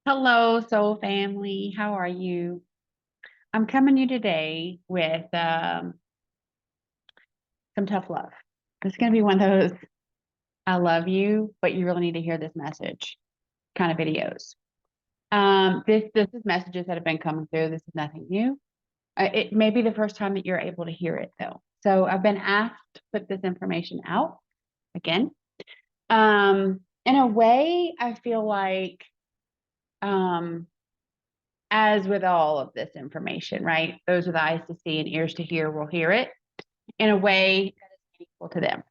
Hello, soul family. How are you? I'm coming to you today with some tough love. It's going to be one of those I love you, but you really need to hear this message kind of videos. This is messages that have been coming through. This is nothing new. It may be the first time that you're able to hear it though. So I've been asked to put this information out again. In a way, I feel like um as with all of this information, right? Those with eyes to see and ears to hear will hear it in a way that is meaningful to them.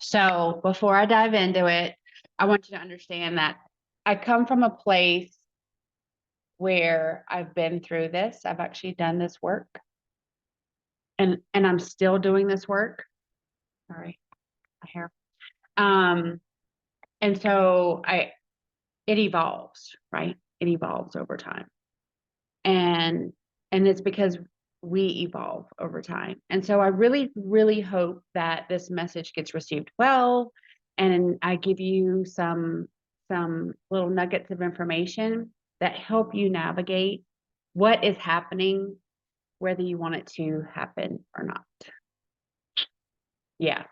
So before I dive into it, I want you to understand that I come from a place where I've been through this. I've actually done this work and I'm still doing this work. Sorry, my hair. Um, and so it evolves, right? It evolves over time. And it's because we evolve over time. And so I really, really hope that this message gets received well. And I give you some little nuggets of information that help you navigate what is happening, whether you want it to happen or not. Yeah.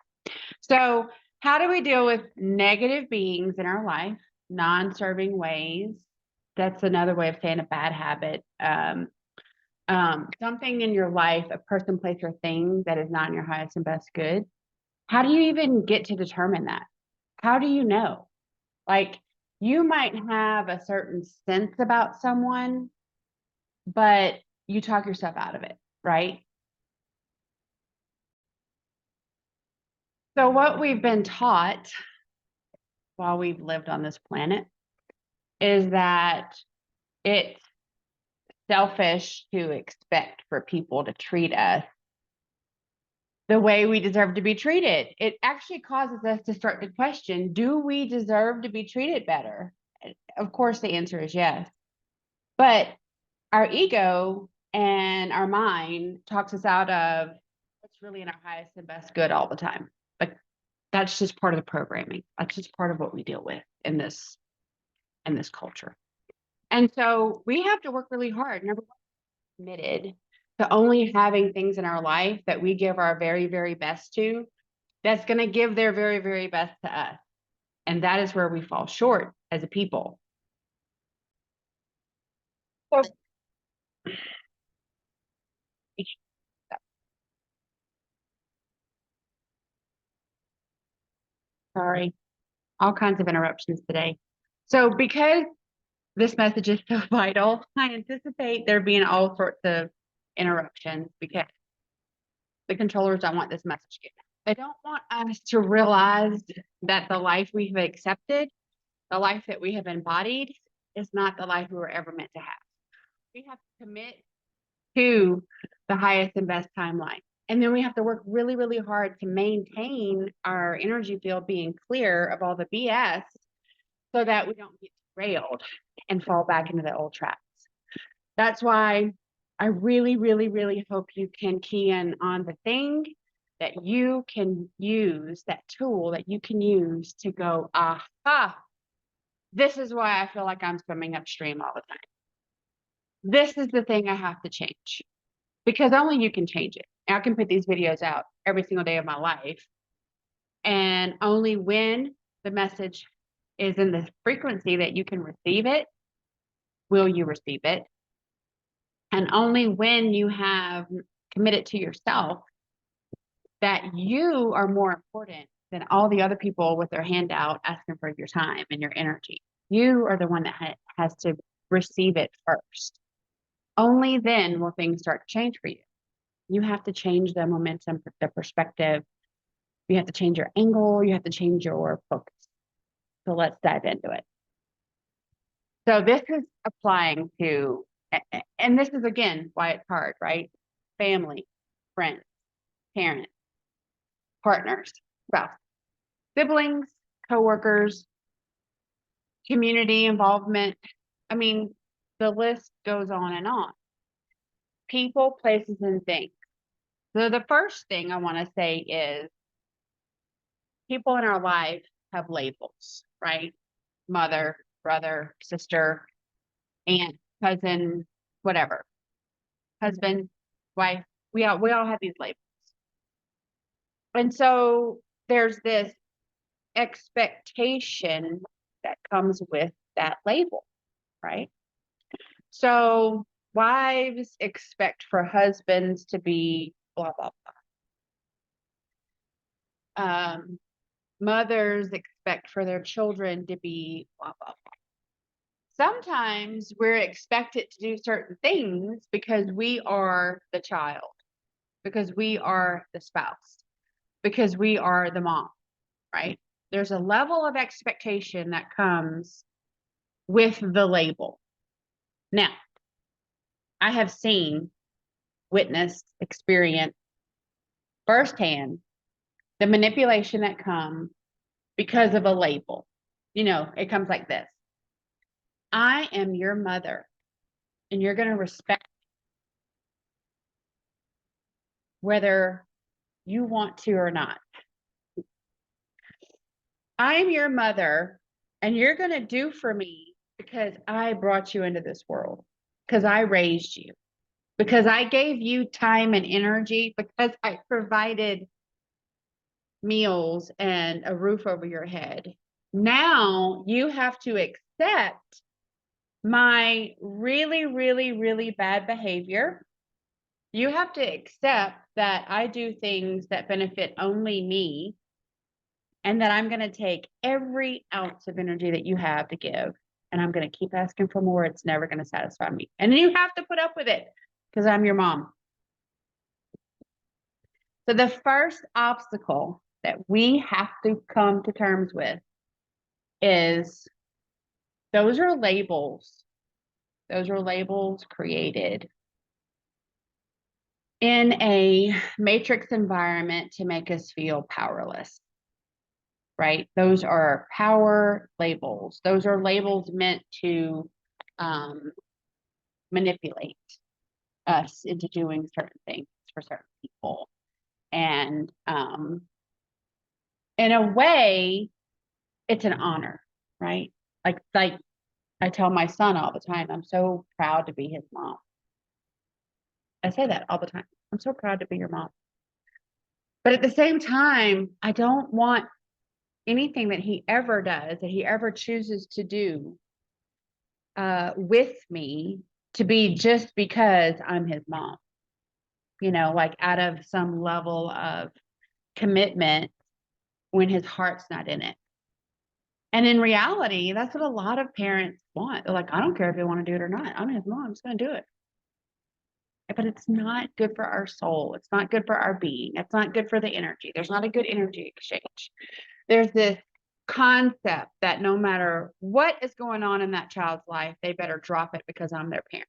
So how do we deal with negative beings in our life, non-serving ways? That's another way of saying a bad habit. Something in your life, a person, place, or thing that is not in your highest and best good. How do you even get to determine that? How do you know? Like, you might have a certain sense about someone, but you talk yourself out of it, right? So, what we've been taught while we've lived on this planet is that it's selfish to expect for people to treat us the way we deserve to be treated. It actually causes us to start to question, do we deserve to be treated better? Of course, the answer is yes. But our ego and our mind talks us out of what's really in our highest and best good all the time. Like, that's just part of the programming. That's just part of what we deal with in this culture. And so we have to work really hard. Number one, committed to only having things in our life that we give our very, very best to, that's going to give their very, very best to us. And that is where we fall short as a people. So, sorry, all kinds of interruptions today. So because this message is so vital, I anticipate there being all sorts of interruptions because the controllers don't want this message getting out. They don't want us to realize that the life we've accepted, the life that we have embodied, is not the life we were ever meant to have. We have to commit to the highest and best timeline. And then we have to work really, really hard to maintain our energy field being clear of all the BS so that we don't get derailed and fall back into the old traps. That's why I really, really, really hope you can key in on the thing that you can use, that tool that you can use to go, aha, this is why I feel like I'm swimming upstream all the time. This is the thing I have to change because only you can change it. I can put these videos out every single day of my life. And only when the message is in the frequency that you can receive it, will you receive it. And only when you have committed to yourself that you are more important than all the other people with their hand out asking for your time and your energy. You are the one that has to receive it first. Only then will things start to change for you. You have to change the momentum, the perspective. You have to change your angle. You have to change your focus. So let's dive into it. So this is applying to, and this is again why it's hard, right? Family, friends, parents, partners, spouse, siblings, coworkers, community involvement. I mean, the list goes on and on. People, places, and things. So the first thing I want to say is people in our life have labels, right? Mother, brother, sister, aunt, cousin, whatever, husband, wife. We all have these labels. And so there's this expectation that comes with that label, right? So wives expect for husbands to be blah, blah, blah. Mothers expect for their children to be blah, blah, blah. Sometimes we're expected to do certain things because we are the child, because we are the spouse, because we are the mom, right? There's a level of expectation that comes with the label. Now, I have seen, witnessed, experienced firsthand the manipulation that comes because of a label. You know, it comes like this. I am your mother, and you're going to respect whether you want to or not. I'm your mother, and you're going to do for me because I brought you into this world, because I raised you, because I gave you time and energy, because I provided meals and a roof over your head. Now you have to accept my really, really, really bad behavior. You have to accept that I do things that benefit only me, and that I'm going to take every ounce of energy that you have to give, and I'm going to keep asking for more. It's never going to satisfy me. And then you have to put up with it because I'm your mom. So the first obstacle that we have to come to terms with is those are labels. Those are labels created in a matrix environment to make us feel powerless, right? Those are power labels. Those are labels meant to manipulate us into doing certain things for certain people. And in a way, it's an honor, right? Like I tell my son all the time, I'm so proud to be his mom. I say that all the time. I'm so proud to be your mom. But at the same time, I don't want anything that he ever does, that he ever chooses to do with me to be just because I'm his mom. You know, like out of some level of commitment when his heart's not in it. And in reality, that's what a lot of parents want. They're like, I don't care if you want to do it or not. I'm his mom. I'm just going to do it. But it's not good for our soul. It's not good for our being. It's not good for the energy. There's not a good energy exchange. There's this concept that no matter what is going on in that child's life, they better drop it because I'm their parent,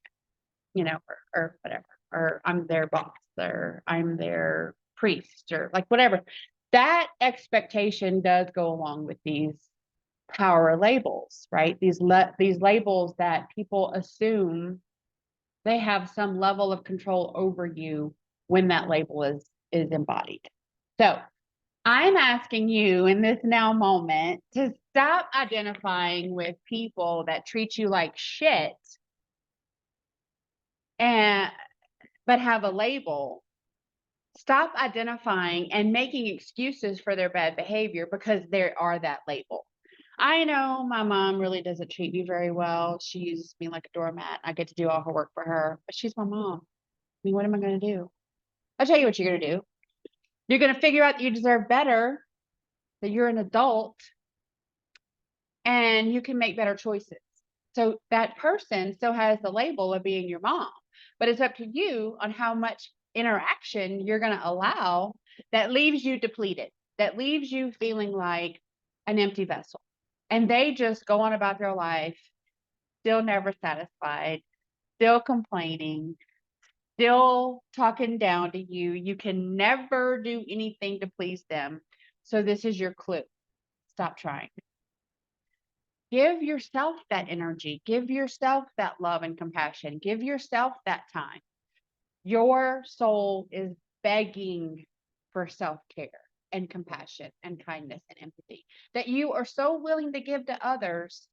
you know, or whatever, or I'm their boss, or I'm their priest, or like whatever. That expectation does go along with these power labels, right? These labels that people assume they have some level of control over you when that label is embodied. So I'm asking you in this now moment to stop identifying with people that treat you like shit but have a label. Stop identifying and making excuses for their bad behavior because they are that label. I know my mom really doesn't treat me very well. She uses me like a doormat. I get to do all her work for her, but she's my mom. I mean, what am I going to do? I'll tell you what you're going to do. You're going to figure out that you deserve better, that you're an adult, and you can make better choices. So that person still has the label of being your mom, but it's up to you on how much interaction you're going to allow that leaves you depleted, that leaves you feeling like an empty vessel. And they just go on about their life, still never satisfied, still complaining, still talking down to you. You can never do anything to please them. So this is your clue. Stop trying. Give yourself that energy. Give yourself that love and compassion. Give yourself that time. Your soul is begging for self-care and compassion and kindness and empathy that you are so willing to give to others,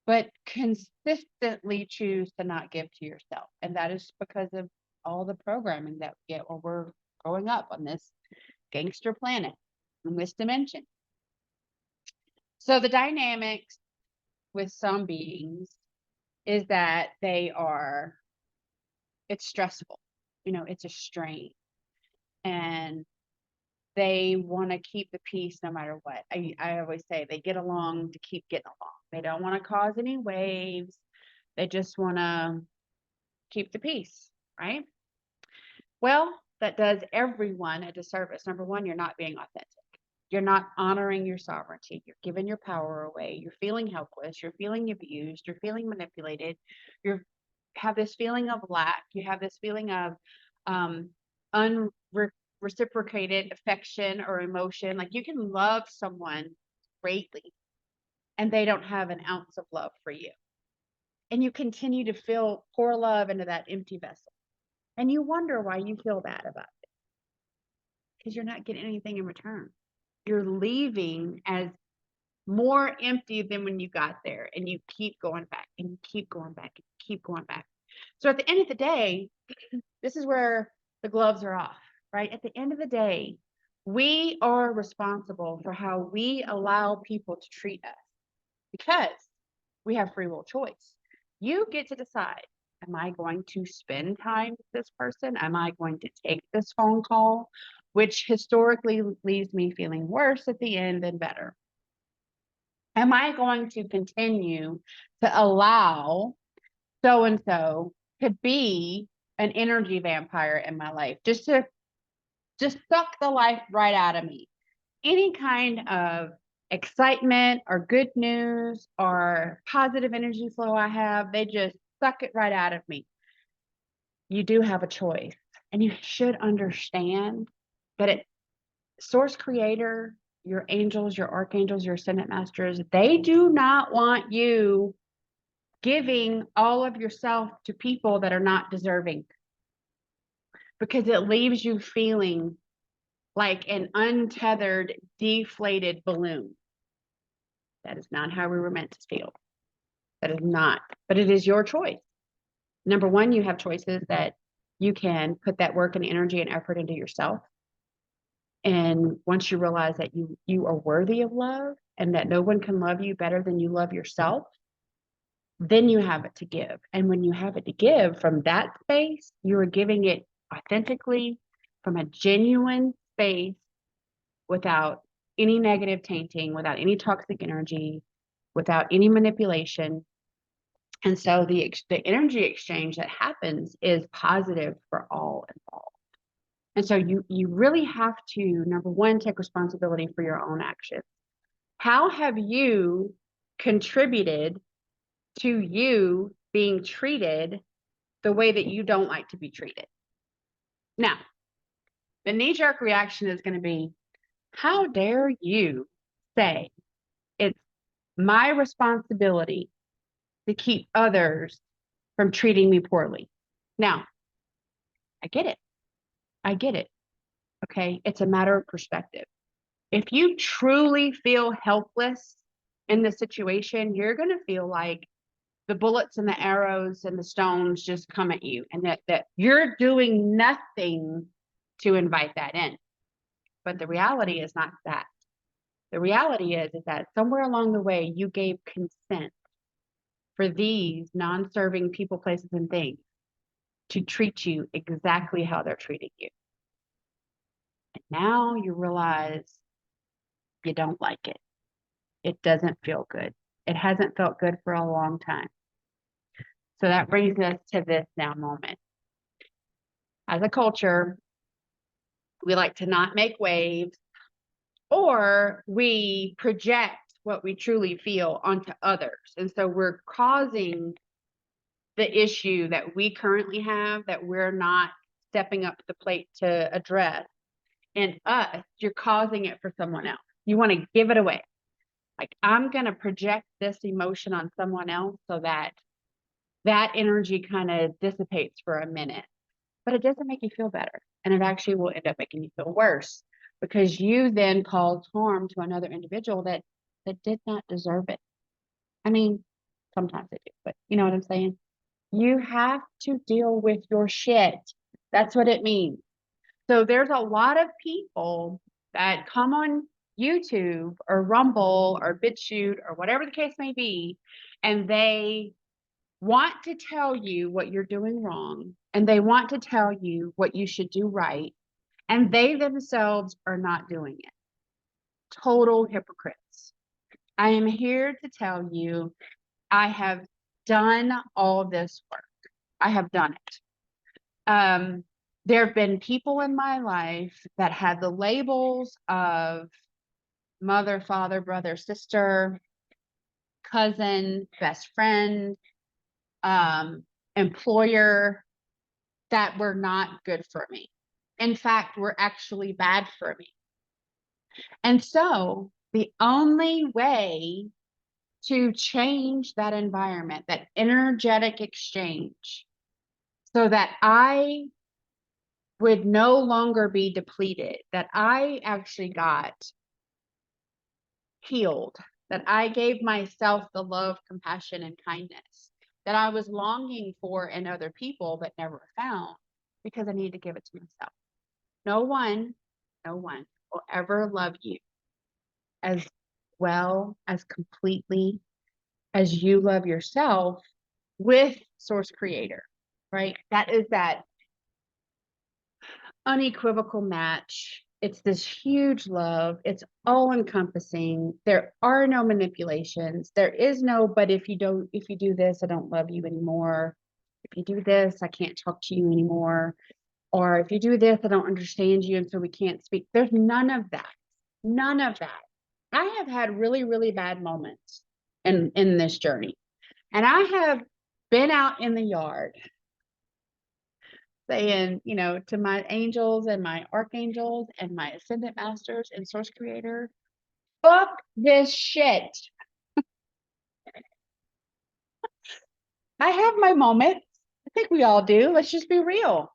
but consistently choose to not give to yourself. And that is because of all the programming that we get when we're growing up on this gangster planet in this dimension. So the dynamics with some beings is that it's stressful, it's a strain, and they want to keep the peace no matter what. I always say they get along to keep getting along. They don't want to cause any waves. They just want to keep the peace, right? Well, that does everyone a disservice. Number one, you're not being authentic. You're not honoring your sovereignty. You're giving your power away. You're feeling helpless. You're feeling abused. You're feeling manipulated. You have this feeling of lack. You have this feeling of unreciprocated affection or emotion. Like you can love someone greatly and they don't have an ounce of love for you. And you continue to pour love into that empty vessel. And you wonder why you feel bad about it. Because you're not getting anything in return. You're leaving as more empty than when you got there, and you keep going back and you keep going back and keep going back. So at the end of the day, this is where the gloves are off, right? At the end of the day, we are responsible for how we allow people to treat us because we have free will choice. You get to decide, am I going to spend time with this person? Am I going to take this phone call, which historically leaves me feeling worse at the end than better? Am I going to continue to allow so-and-so to be an energy vampire in my life, just suck the life right out of me? Any kind of excitement or good news or positive energy flow I have, they just suck it right out of me. You do have a choice, and you should understand that source creator, your angels, your archangels, your ascendant masters, they do not want you giving all of yourself to people that are not deserving, because it leaves you feeling like an untethered, deflated balloon. That is not how we were meant to feel. That is not, but it is your choice. Number one, you have choices that you can put that work and energy and effort into yourself. And once you realize that you are worthy of love and that no one can love you better than you love yourself, then you have it to give. And when you have it to give from that space, you are giving it authentically from a genuine space without any negative tainting, without any toxic energy, without any manipulation. And so the energy exchange that happens is positive for all involved. And so you really have to, number one, take responsibility for your own actions. How have you contributed to you being treated the way that you don't like to be treated? Now, the knee-jerk reaction is going to be, how dare you say it's my responsibility to keep others from treating me poorly? Now, I get it. I get it. Okay. It's a matter of perspective. If you truly feel helpless in the situation, you're going to feel like the bullets and the arrows and the stones just come at you, and that you're doing nothing to invite that in. But the reality is not that. The reality is that somewhere along the way, you gave consent for these non-serving people, places, and things to treat you exactly how they're treating you. And now you realize you don't like it. It doesn't feel good. It hasn't felt good for a long time. So that brings us to this now moment. As a culture, we like to not make waves, or we project what we truly feel onto others. And so we're causing the issue that we currently have that we're not stepping up to the plate to address. And you're causing it for someone else. You want to give it away. Like, I'm going to project this emotion on someone else so that that energy kind of dissipates for a minute. But it doesn't make you feel better. And it actually will end up making you feel worse, because you then caused harm to another individual that did not deserve it. I mean, Sometimes I do, but you know what I'm saying? You have to deal with your shit. That's what it means. So there's a lot of people that come on YouTube or Rumble or BitChute or whatever the case may be, and they want to tell you what you're doing wrong, and they want to tell you what you should do right, and they themselves are not doing it. Total hypocrites. I am here to tell you, I have done all this work. I have done it. There have been people in my life that had the labels of mother, father, brother, sister, cousin, best friend, employer, that were not good for me. In fact, were actually bad for me. And so the only way to change that environment, that energetic exchange, so that I would no longer be depleted, that I actually got healed, that I gave myself the love, compassion, and kindness that I was longing for in other people but never found, because I need to give it to myself. No one will ever love you as well, as completely as you love yourself with Source Creator, right? That is that unequivocal match. It's this huge love. It's all encompassing. There are no manipulations. There is no, but if you do this, I don't love you anymore. If you do this, I can't talk to you anymore. Or if you do this, I don't understand you, and so we can't speak. There's none of that. None of that. I have had really, really bad moments in this journey. And I have been out in the yard saying, to my angels and my archangels and my ascendant masters and Source Creator, fuck this shit. I have my moments. I think we all do. Let's just be real.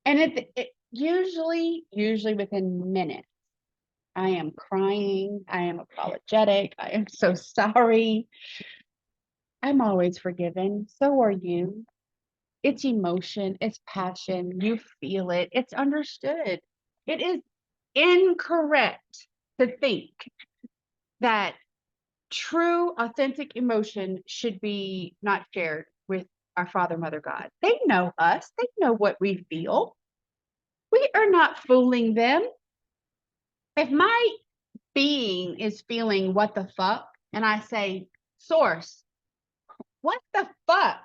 And it usually within minutes, I am crying. I am apologetic. I am so sorry. I'm always forgiven. So are you. It's emotion. It's passion. You feel it. It's understood. It is incorrect to think that true, authentic emotion should be not shared with our Father, Mother, God. They know us. They know what we feel. We are not fooling them. If my being is feeling what the fuck, and I say, Source, what the fuck?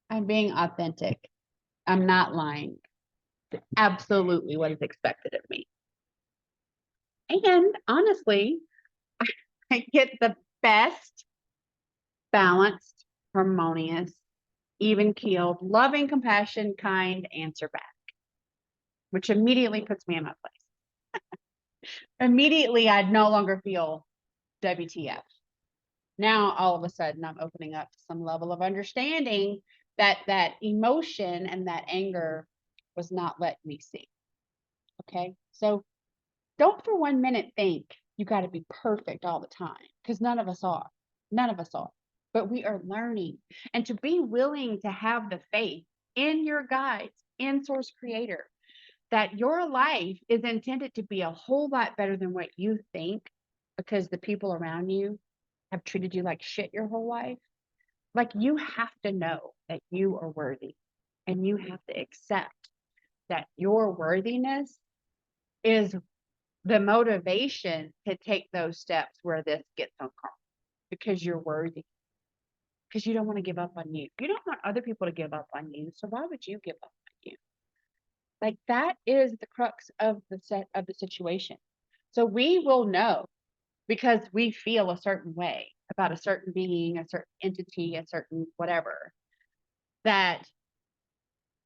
I'm being authentic. I'm not lying. It's absolutely what is expected of me. And honestly, I get the best, balanced, harmonious, even keeled, loving, compassion, kind answer back, which immediately puts me in my place. Immediately, I'd no longer feel WTF. Now, all of a sudden, I'm opening up to some level of understanding that that emotion and that anger was not letting me see. Okay. So don't for 1 minute think you got to be perfect all the time, because none of us are. None of us are. But we are learning, and to be willing to have the faith in your guides, in Source Creator, that your life is intended to be a whole lot better than what you think, because the people around you have treated you like shit your whole life. Like, you have to know that you are worthy, and you have to accept that your worthiness is the motivation to take those steps where this gets uncomfortable, because you're worthy, because you don't want to give up on you. You don't want other people to give up on you. So why would you give up on you? Like, that is the crux of the situation. So we will know, because we feel a certain way about a certain being, a certain entity, a certain whatever, that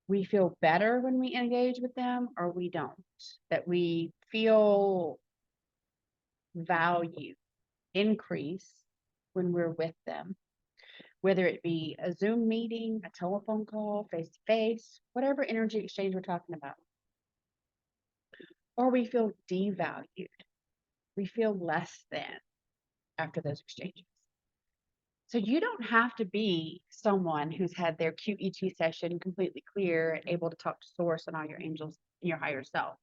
we feel better when we engage with them, or we don't, that we feel value increase when we're with them, whether it be a Zoom meeting, a telephone call, face to face, whatever energy exchange we're talking about, or we feel devalued, we feel less than after those exchanges. So you don't have to be someone who's had their QET session completely clear and able to talk to source and all your angels and your higher self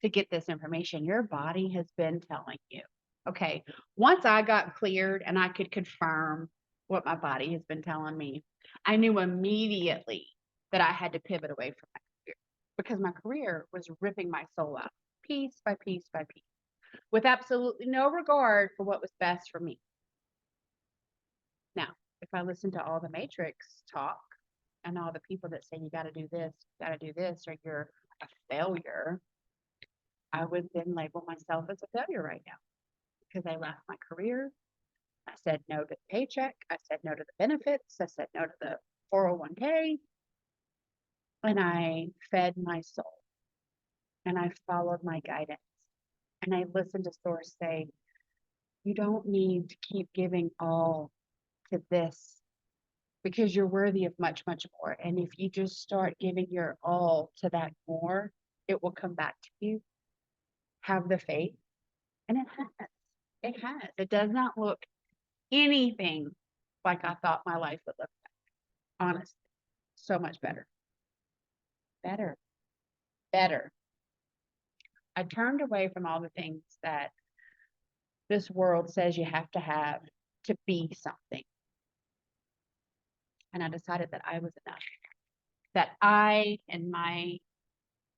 to get this information. Your body has been telling you. Okay, once I got cleared and I could confirm what my body has been telling me, I knew immediately that I had to pivot away from my career because my career was ripping my soul out piece by piece by piece with absolutely no regard for what was best for me. Now, if I listen to all the Matrix talk and all the people that say you got to do this, or you're a failure, I would then label myself as a failure right now because I left my career. I said no to the paycheck. I said no to the benefits. I said no to the 401k. And I fed my soul and I followed my guidance. And I listened to Source say, you don't need to keep giving all to this because you're worthy of much, much more. And if you just start giving your all to that more, it will come back to you. Have the faith. And it has. It has. It does not look anything like I thought my life would look like. Honestly. So much better. Better. Better. I turned away from all the things that this world says you have to be something. And I decided that I was enough. That I and my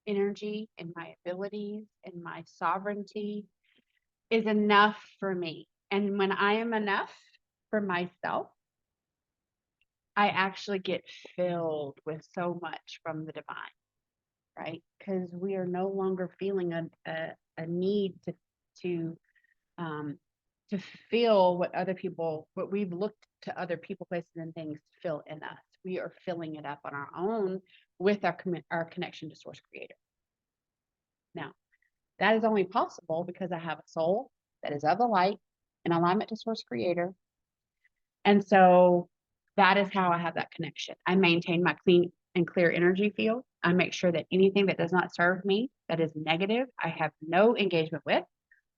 energy and my abilities and my sovereignty is enough for me. And when I am enough for myself, I actually get filled with so much from the divine, right? Because we are no longer feeling a need to feel what we've looked to other people, places, and things to fill in us. We are filling it up on our own with our connection to Source Creator. Now, that is only possible because I have a soul that is of the light in alignment to Source Creator. And so that is how I have that connection. I maintain my clean and clear energy field. I make sure that anything that does not serve me, that is negative, I have no engagement with.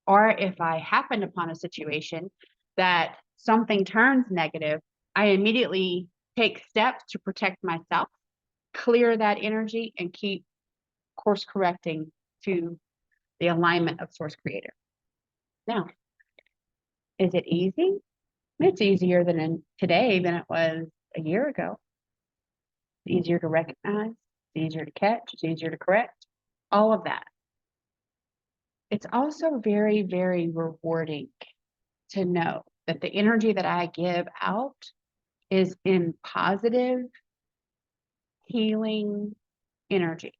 Or if I happen upon a situation that something turns negative, I immediately take steps to protect myself, clear that energy, and keep course correcting to the alignment of Source Creator. Now, is it easy? It's easier today than it was a year ago. It's easier to recognize, it's easier to catch, it's easier to correct, all of that. It's also very, very rewarding to know that the energy that I give out is in positive, healing energy.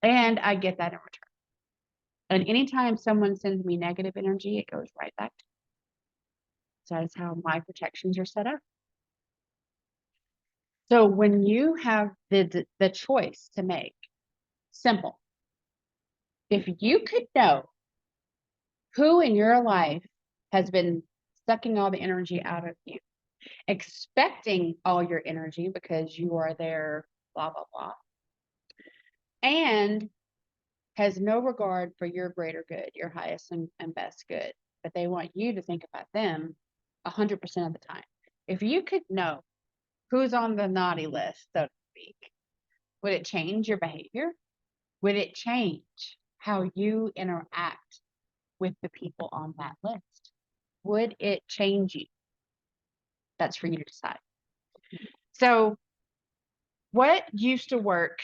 And I get that in return. And anytime someone sends me negative energy, it goes right back to me. So that's how my protections are set up. So when you have the choice to make, simple. If you could know who in your life has been sucking all the energy out of you, expecting all your energy because you are their blah, blah, blah, and has no regard for your greater good, your highest and best good, but they want you to think about them 100% of the time. If you could know who's on the naughty list, so to speak, would it change your behavior? Would it change how you interact with the people on that list? Would it change you? That's for you to decide. So what used to work,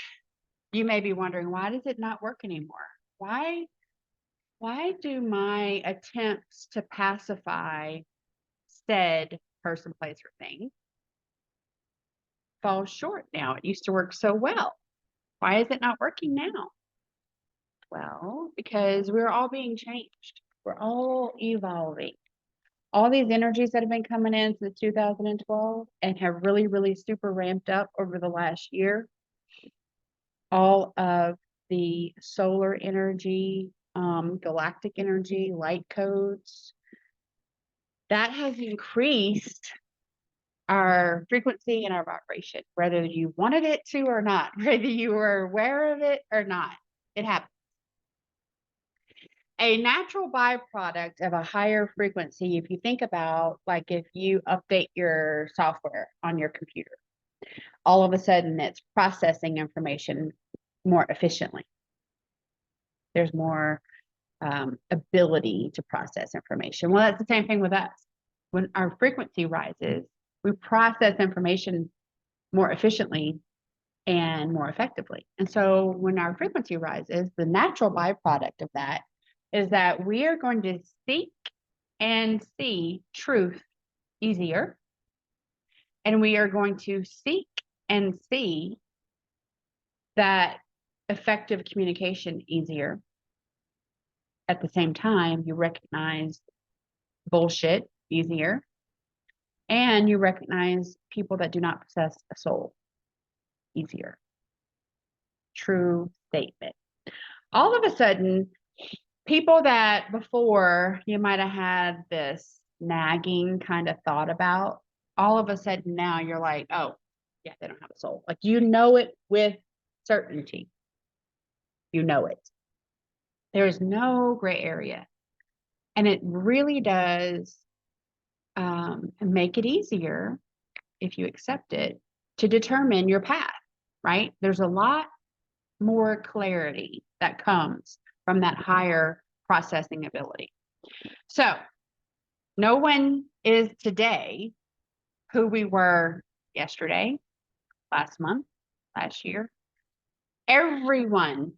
you may be wondering, why does it not work anymore? Why do my attempts to pacify said person, place, or thing fall short now? It used to work so well. Why is it not working now? Well, because we're all being changed. We're all evolving. All these energies that have been coming in since 2012 and have really, really super ramped up over the last year, all of the solar energy, galactic energy, light codes, that has increased our frequency and our vibration, whether you wanted it to or not, whether you were aware of it or not, it happens. a natural byproduct of a higher frequency, if you think about, like, if you update your software on your computer, all of a sudden it's processing information more efficiently. There's more ability to process information. Well, that's the same thing with us. When our frequency rises, we process information more efficiently and more effectively. And so when our frequency rises, the natural byproduct of that is that we are going to seek and see truth easier. And we are going to seek and see that effective communication easier. At the same time, you recognize bullshit easier. And you recognize people that do not possess a soul easier. True statement. All of a sudden, people that before you might have had this nagging kind of thought about, all of a sudden now you're like, oh, yeah, they don't have a soul. Like, you know it with certainty. You know it. There is no gray area. And it really does make it easier, if you accept it, to determine your path, right? There's a lot more clarity that comes from that higher processing ability. So no one is today who we were yesterday, last month, last year. Everyone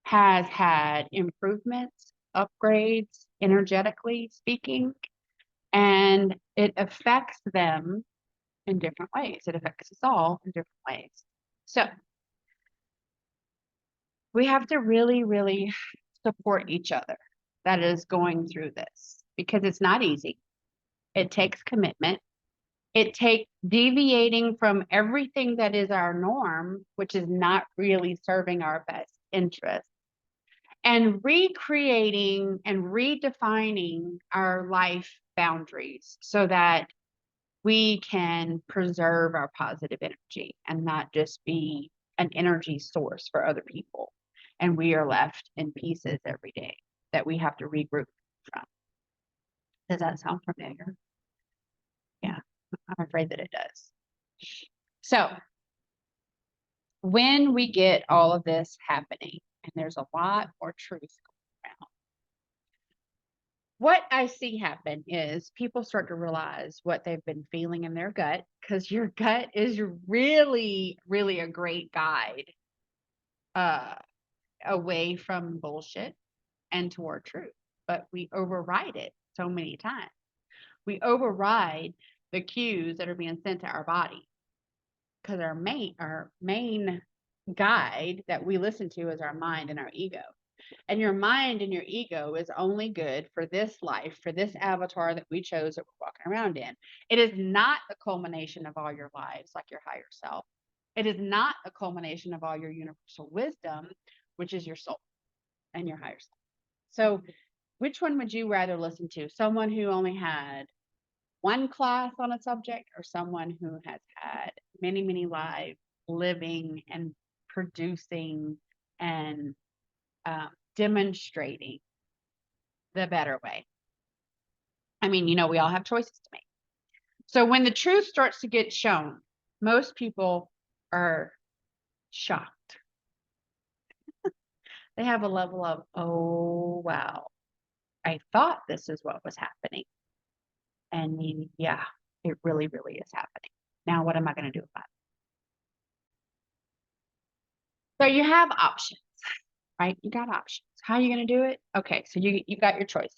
has had improvements, upgrades, energetically speaking, and it affects them in different ways. It affects us all in different ways. So we have to really, really support each other that is going through this, because it's not easy. It takes commitment. It takes deviating from everything that is our norm, which is not really serving our best interest, and recreating and redefining our life boundaries so that we can preserve our positive energy and not just be an energy source for other people. And we are left in pieces every day that we have to regroup from. Does that sound familiar? Yeah, I'm afraid that it does. So when we get all of this happening, and there's a lot more truth going around, what I see happen is people start to realize what they've been feeling in their gut, because your gut is really, really a great guide away from bullshit and toward truth. But we override it so many times. We override the cues that are being sent to our body, because our main guide that we listen to is our mind and our ego. And your mind and your ego is only good for this life, for this avatar that we chose that we're walking around in. It is not the culmination of all your lives, like your higher self. It is not a culmination of all your universal wisdom, which is your soul and your higher self. So which one would you rather listen to? Someone who only had one class on a subject, or someone who has had many, many lives living and producing and demonstrating the better way? I mean, we all have choices to make. So when the truth starts to get shown, most people are shocked. They have a level of, oh, wow, I thought this is what was happening. And yeah, it really, really is happening. Now, what am I going to do about it? So you have options, right? You got options. How are you going to do it? Okay, so you got your choices.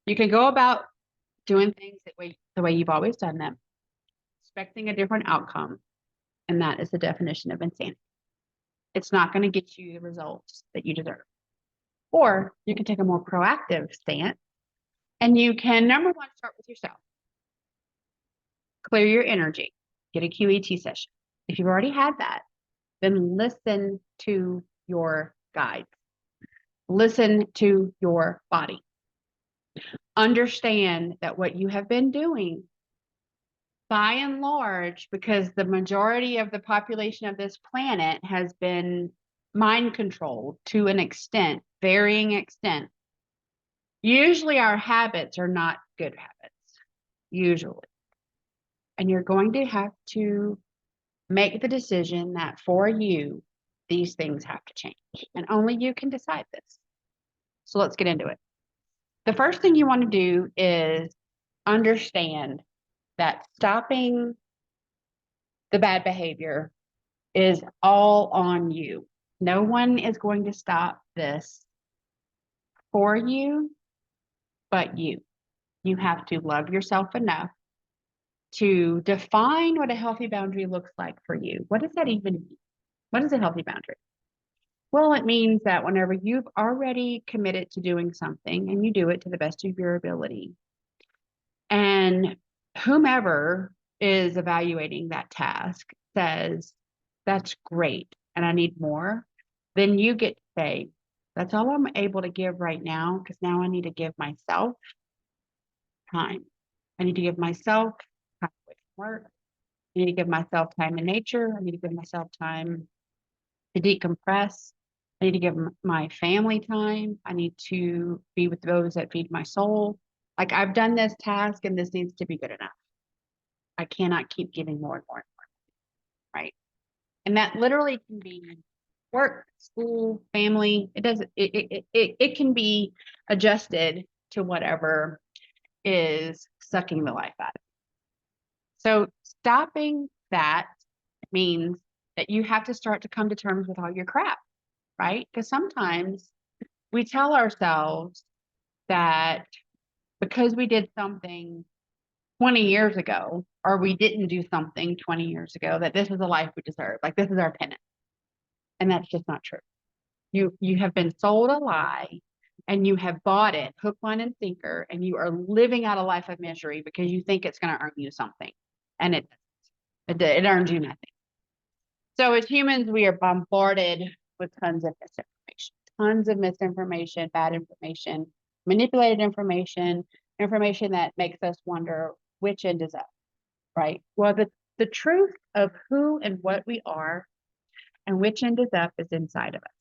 You can go about doing things the way you've always done them, expecting a different outcome, and that is the definition of insanity. It's not going to get you the results that you deserve. Or you can take a more proactive stance, and you can, number one, start with yourself. Clear your energy. Get a QET session. If you've already had that, then listen to your guides. Listen to your body. Understand that what you have been doing, by and large, because the majority of the population of this planet has been mind controlled to an extent, varying extent, Usually our habits are not good habits, usually. And you're going to have to make the decision that for you, these things have to change. And only you can decide this. So let's get into it. The first thing you want to do is understand that stopping the bad behavior is all on you. No one is going to stop this for you but you. You have to love yourself enough to define what a healthy boundary looks like for you. What does that even mean? What is a healthy boundary? Well, it means that whenever you've already committed to doing something and you do it to the best of your ability, and whomever is evaluating that task says, that's great, and I need more, then you get to say, that's all I'm able to give right now, because now I need to give myself time. I need to give myself time away from work. I need to give myself time in nature. I need to give myself time to decompress. I need to give my family time. I need to be with those that feed my soul. Like, I've done this task and this needs to be good enough. I cannot keep giving more and more and more, right? And that literally can be work, school, family. It can be adjusted to whatever is sucking the life out of you. So stopping that means that you have to start to come to terms with all your crap, right? Because sometimes we tell ourselves that because we did something 20 years ago, or we didn't do something 20 years ago, that this is the life we deserve. Like, this is our penance. And that's just not true. You have been sold a lie and you have bought it hook, line, and sinker, and you are living out a life of misery because you think it's going to earn you something. And it earns you nothing. So as humans, we are bombarded with tons of misinformation, bad information, manipulated information, information that makes us wonder which end is up, right? Well, the truth of who and what we are and which end is up is inside of us.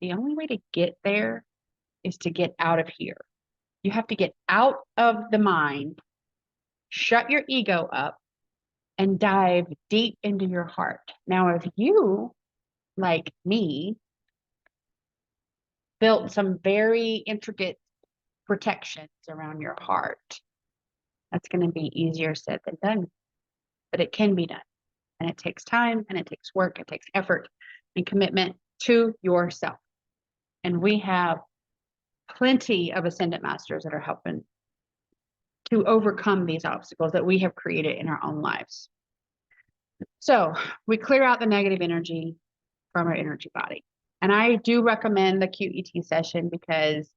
The only way to get there is to get out of here. You have to get out of the mind, shut your ego up, and dive deep into your heart. Now, if you, like me, built some very intricate protections around your heart, that's going to be easier said than done, but it can be done. And it takes time and it takes work, it takes effort and commitment to yourself. And we have plenty of ascendant masters that are helping to overcome these obstacles that we have created in our own lives. So we clear out the negative energy from our energy body. And I do recommend the QET session because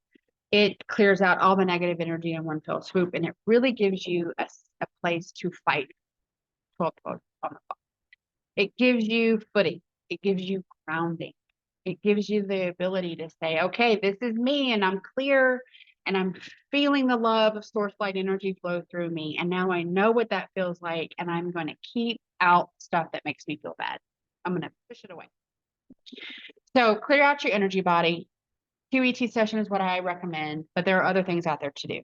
it clears out all the negative energy in one fell swoop, and it really gives you a place to fight 12 on the clock. It gives you footing. It gives you grounding. It gives you the ability to say, okay, this is me and I'm clear and I'm feeling the love of source light energy flow through me. And now I know what that feels like, and I'm going to keep out stuff that makes me feel bad. I'm going to push it away. So clear out your energy body. QET session is what I recommend, but there are other things out there to do.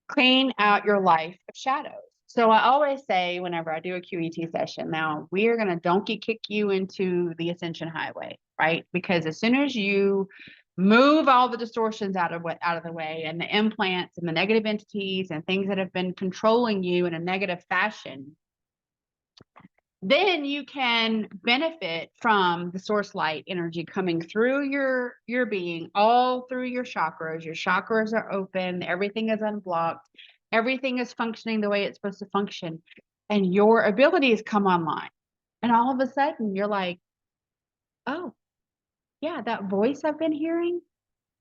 Clean out your life of shadows. So I always say whenever I do a QET session, now we are going to donkey kick you into the ascension highway, right? Because as soon as you move all the distortions out of the way, and the implants and the negative entities and things that have been controlling you in a negative fashion, then you can benefit from the source light energy coming through your being, all through your chakras. Your chakras are open, everything is unblocked, everything is functioning the way it's supposed to function, and your abilities come online. And all of a sudden you're like, oh yeah, that voice I've been hearing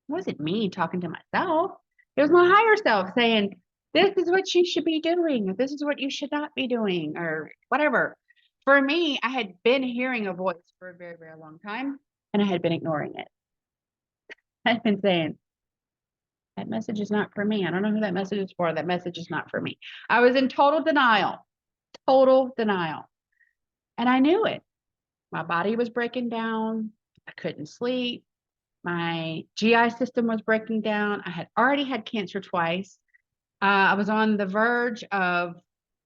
wasn't me talking to myself. It was my higher self saying, this is what you should be doing, or this is what you should not be doing, or whatever. For me, I had been hearing a voice for a very, very long time, and I had been ignoring it. I'd been saying, that message is not for me. I don't know who that message is for. That message is not for me. I was in total denial. And I knew it. My body was breaking down. I couldn't sleep. My GI system was breaking down. I had already had cancer twice. I was on the verge of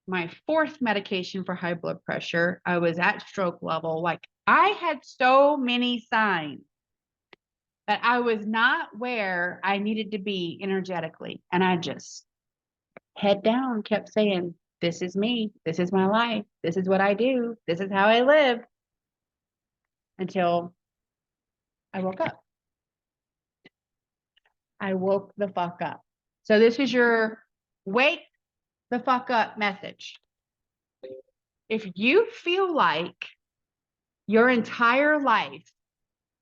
my fourth medication for high blood pressure. I was at stroke level. Like, I had so many signs that I was not where I needed to be energetically. And I just head down kept saying, this is me. This is my life. This is what I do. This is how I live, until I woke up. I woke the fuck up. So this is your wake the fuck up message. If you feel like your entire life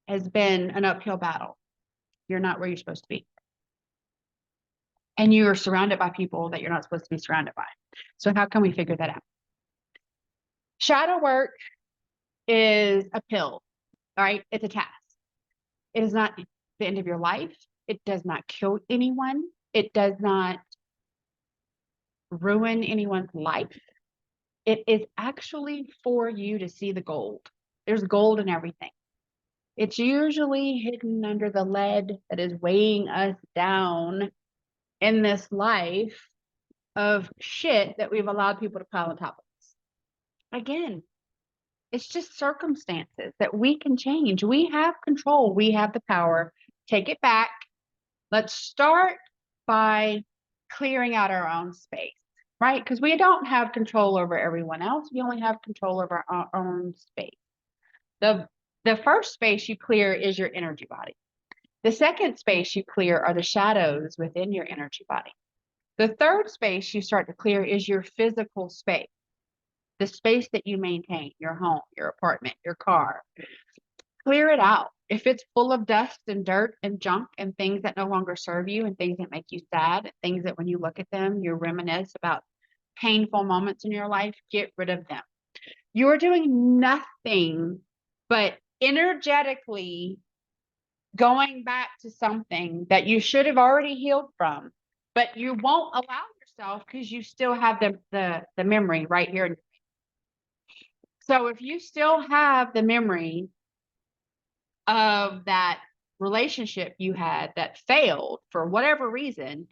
has been an uphill battle, you're not where you're supposed to be. And you are surrounded by people that you're not supposed to be surrounded by. So how can we figure that out? Shadow work is a pill, all right? It's a task. It is not the end of your life. It does not kill anyone. It does not ruin anyone's life. It is actually for you to see the gold. There's gold in everything. It's usually hidden under the lead that is weighing us down in this life of shit that we've allowed people to pile on top of us. Again, it's just circumstances that we can change. We have control. We have the power. Take it back. Let's start by clearing out our own space, right? Because we don't have control over everyone else. We only have control over our own space. The first space you clear is your energy body. The second space you clear are the shadows within your energy body. The third space you start to clear is your physical space, the space that you maintain, your home, your apartment, your car. Clear it out. If it's full of dust and dirt and junk and things that no longer serve you and things that make you sad, things that when you look at them, you reminisce about painful moments in your life, get rid of them. You're doing nothing but energetically going back to something that you should have already healed from, but you won't allow yourself because you still have the memory right here. So if you still have the memory of that relationship you had that failed for whatever reason,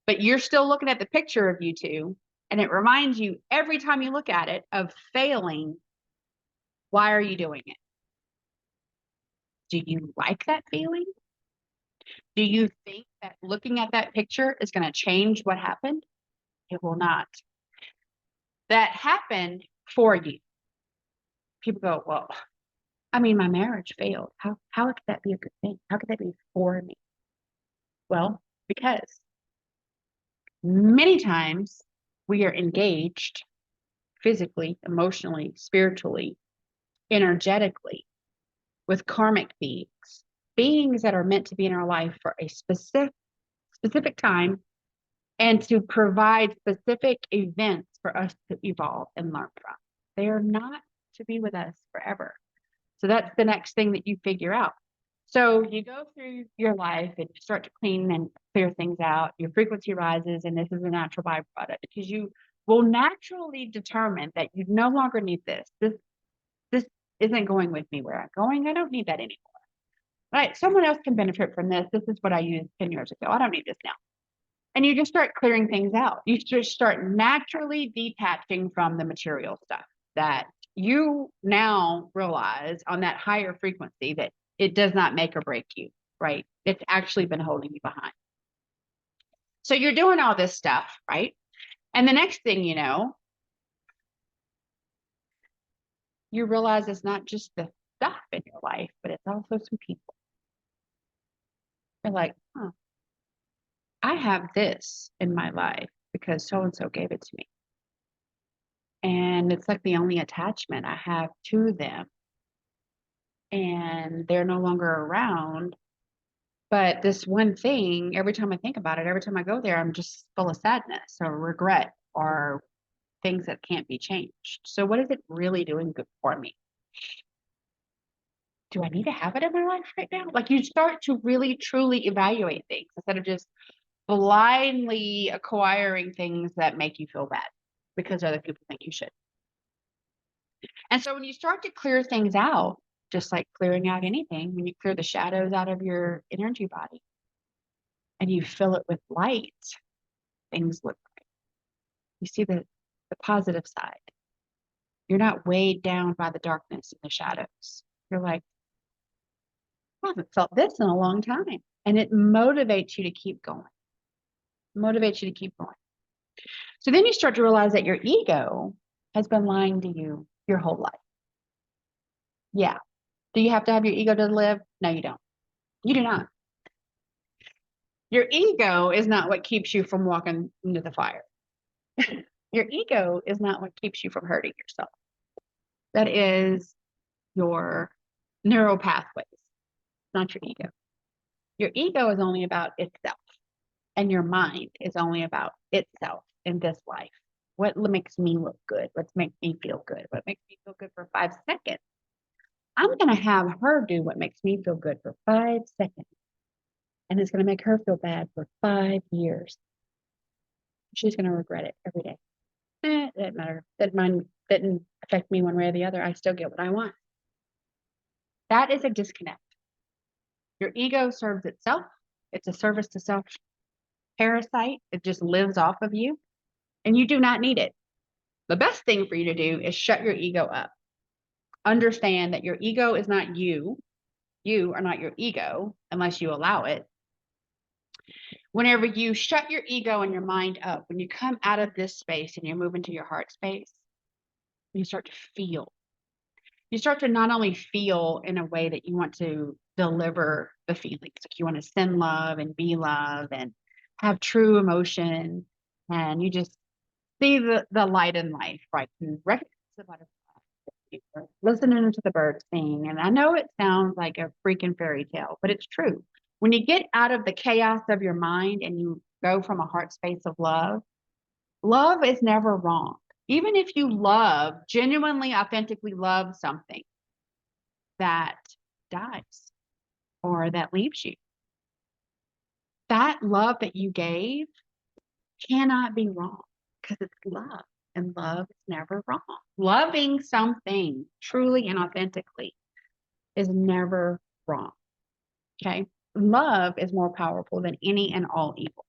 but you're still looking at the picture of you two, and it reminds you every time you look at it of failing, why are you doing it? Do you like that feeling? Do you think that looking at that picture is going to change what happened? It will not. That happened for you. People go, well, I mean, my marriage failed. How could that be a good thing? How could that be for me? Well, because many times we are engaged physically, emotionally, spiritually, energetically with karmic beings that are meant to be in our life for a specific time and to provide specific events for us to evolve and learn from. They are not to be with us forever. So that's the next thing that you figure out. So you go through your life and you start to clean and clear things out. Your frequency rises, and this is a natural byproduct because you will naturally determine that you no longer need this. This isn't going with me where I'm going. I don't need that anymore. Right? Someone else can benefit from this. This is what I used 10 years ago. I don't need this now. And you just start clearing things out. You just start naturally detaching from the material stuff that you now realize on that higher frequency that it does not make or break you, right? It's actually been holding you behind. So you're doing all this stuff, right? And the next thing you know, you realize it's not just the stuff in your life, but it's also some people. You're like, huh, I have this in my life because so-and-so gave it to me. And it's like the only attachment I have to them. And they're no longer around. But this one thing, every time I think about it, every time I go there, I'm just full of sadness or regret or things that can't be changed. So what is it really doing good for me? Do I need to have it in my life right now? Like, you start to really, truly evaluate things instead of just blindly acquiring things that make you feel bad because other people think you should. And so when you start to clear things out, Just like clearing out anything, when you clear the shadows out of your energy body and you fill it with light, things look great. You see the positive side. You're not weighed down by the darkness and the shadows. You're like, I haven't felt this in a long time. And it motivates you to keep going. Motivates you to keep going. So then you start to realize that your ego has been lying to you your whole life. Yeah. Do you have to have your ego to live? No, you don't. You do not. Your ego is not what keeps you from walking into the fire. Your ego is not what keeps you from hurting yourself. That is your neural pathways, not your ego. Your ego is only about itself, and your mind is only about itself in this life. What makes me look good? What makes me feel good? What makes me feel good for 5 seconds? I'm going to have her do what makes me feel good for 5 seconds. And it's going to make her feel bad for 5 years. She's going to regret it every day. It doesn't matter. That mine didn't affect me one way or the other. I still get what I want. That is a disconnect. Your ego serves itself. It's a service to self parasite. It just lives off of you. And you do not need it. The best thing for you to do is shut your ego up. Understand that your ego is not you. You are not your ego unless you allow it. Whenever you shut your ego and your mind up, when you come out of this space and you move into your heart space, you start to feel. You start to not only feel in a way that you want to deliver the feelings, like you want to send love and be love and have true emotion, and you just see the light in life, right? And recognize the butterfly, listening to the birds sing. And I know it sounds like a freaking fairy tale, but it's true. When you get out of the chaos of your mind and you go from a heart space of love, love is never wrong. Even if you love, genuinely, authentically love something that dies or that leaves you, that love that you gave cannot be wrong because it's love, and love is never wrong. Loving something truly and authentically is never wrong. Okay? Love is more powerful than any and all evil.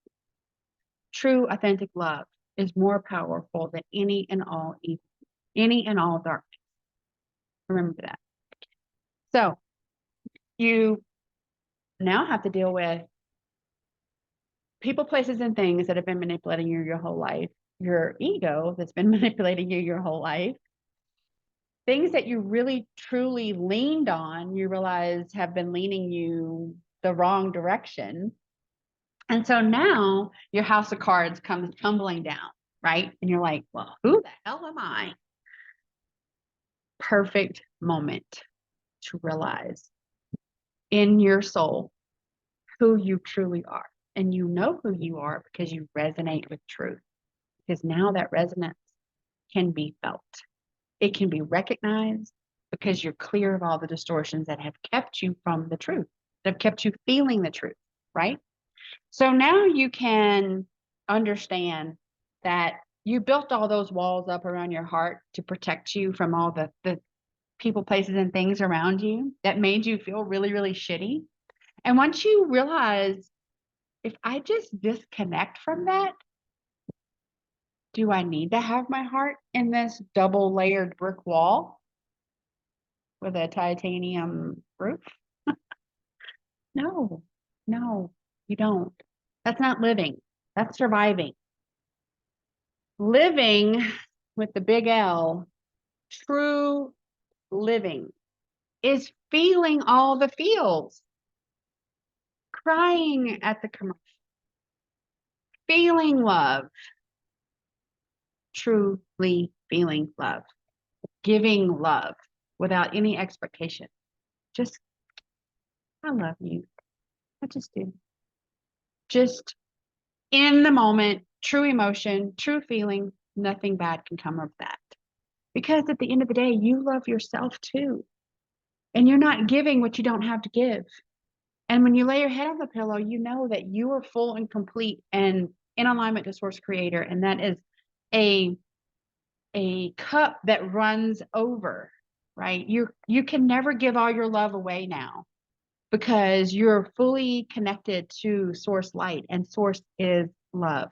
True, authentic love is more powerful than any and all evil, any and all darkness. Remember that. So you now have to deal with people, places, and things that have been manipulating you your whole life, your ego that's been manipulating you your whole life, things that you really truly leaned on, you realize have been leaning you the wrong direction. And so now your house of cards comes tumbling down, right? And you're like, well, who the hell am I? Perfect moment to realize in your soul who you truly are. And you know who you are because you resonate with truth. Because now that resonance can be felt. It can be recognized because you're clear of all the distortions that have kept you from the truth, that have kept you feeling the truth, right? So now you can understand that you built all those walls up around your heart to protect you from all the people, places, and things around you that made you feel really, really shitty. And once you realize, if I just disconnect from that, do I need to have my heart in this double layered brick wall with a titanium roof? No, no, you don't. That's not living. That's surviving. Living with the big L, true living, is feeling all the feels. Crying at the commercial, feeling love, truly feeling love, giving love without any expectation. Just, I love you. I just do. Just in the moment, true emotion, true feeling, nothing bad can come of that. Because at the end of the day, you love yourself too. And you're not giving what you don't have to give. And when you lay your head on the pillow, you know that you are full and complete and in alignment to Source Creator. And that is a cup that runs over. right? You can never give all your love away now because you're fully connected to source light, and source is love.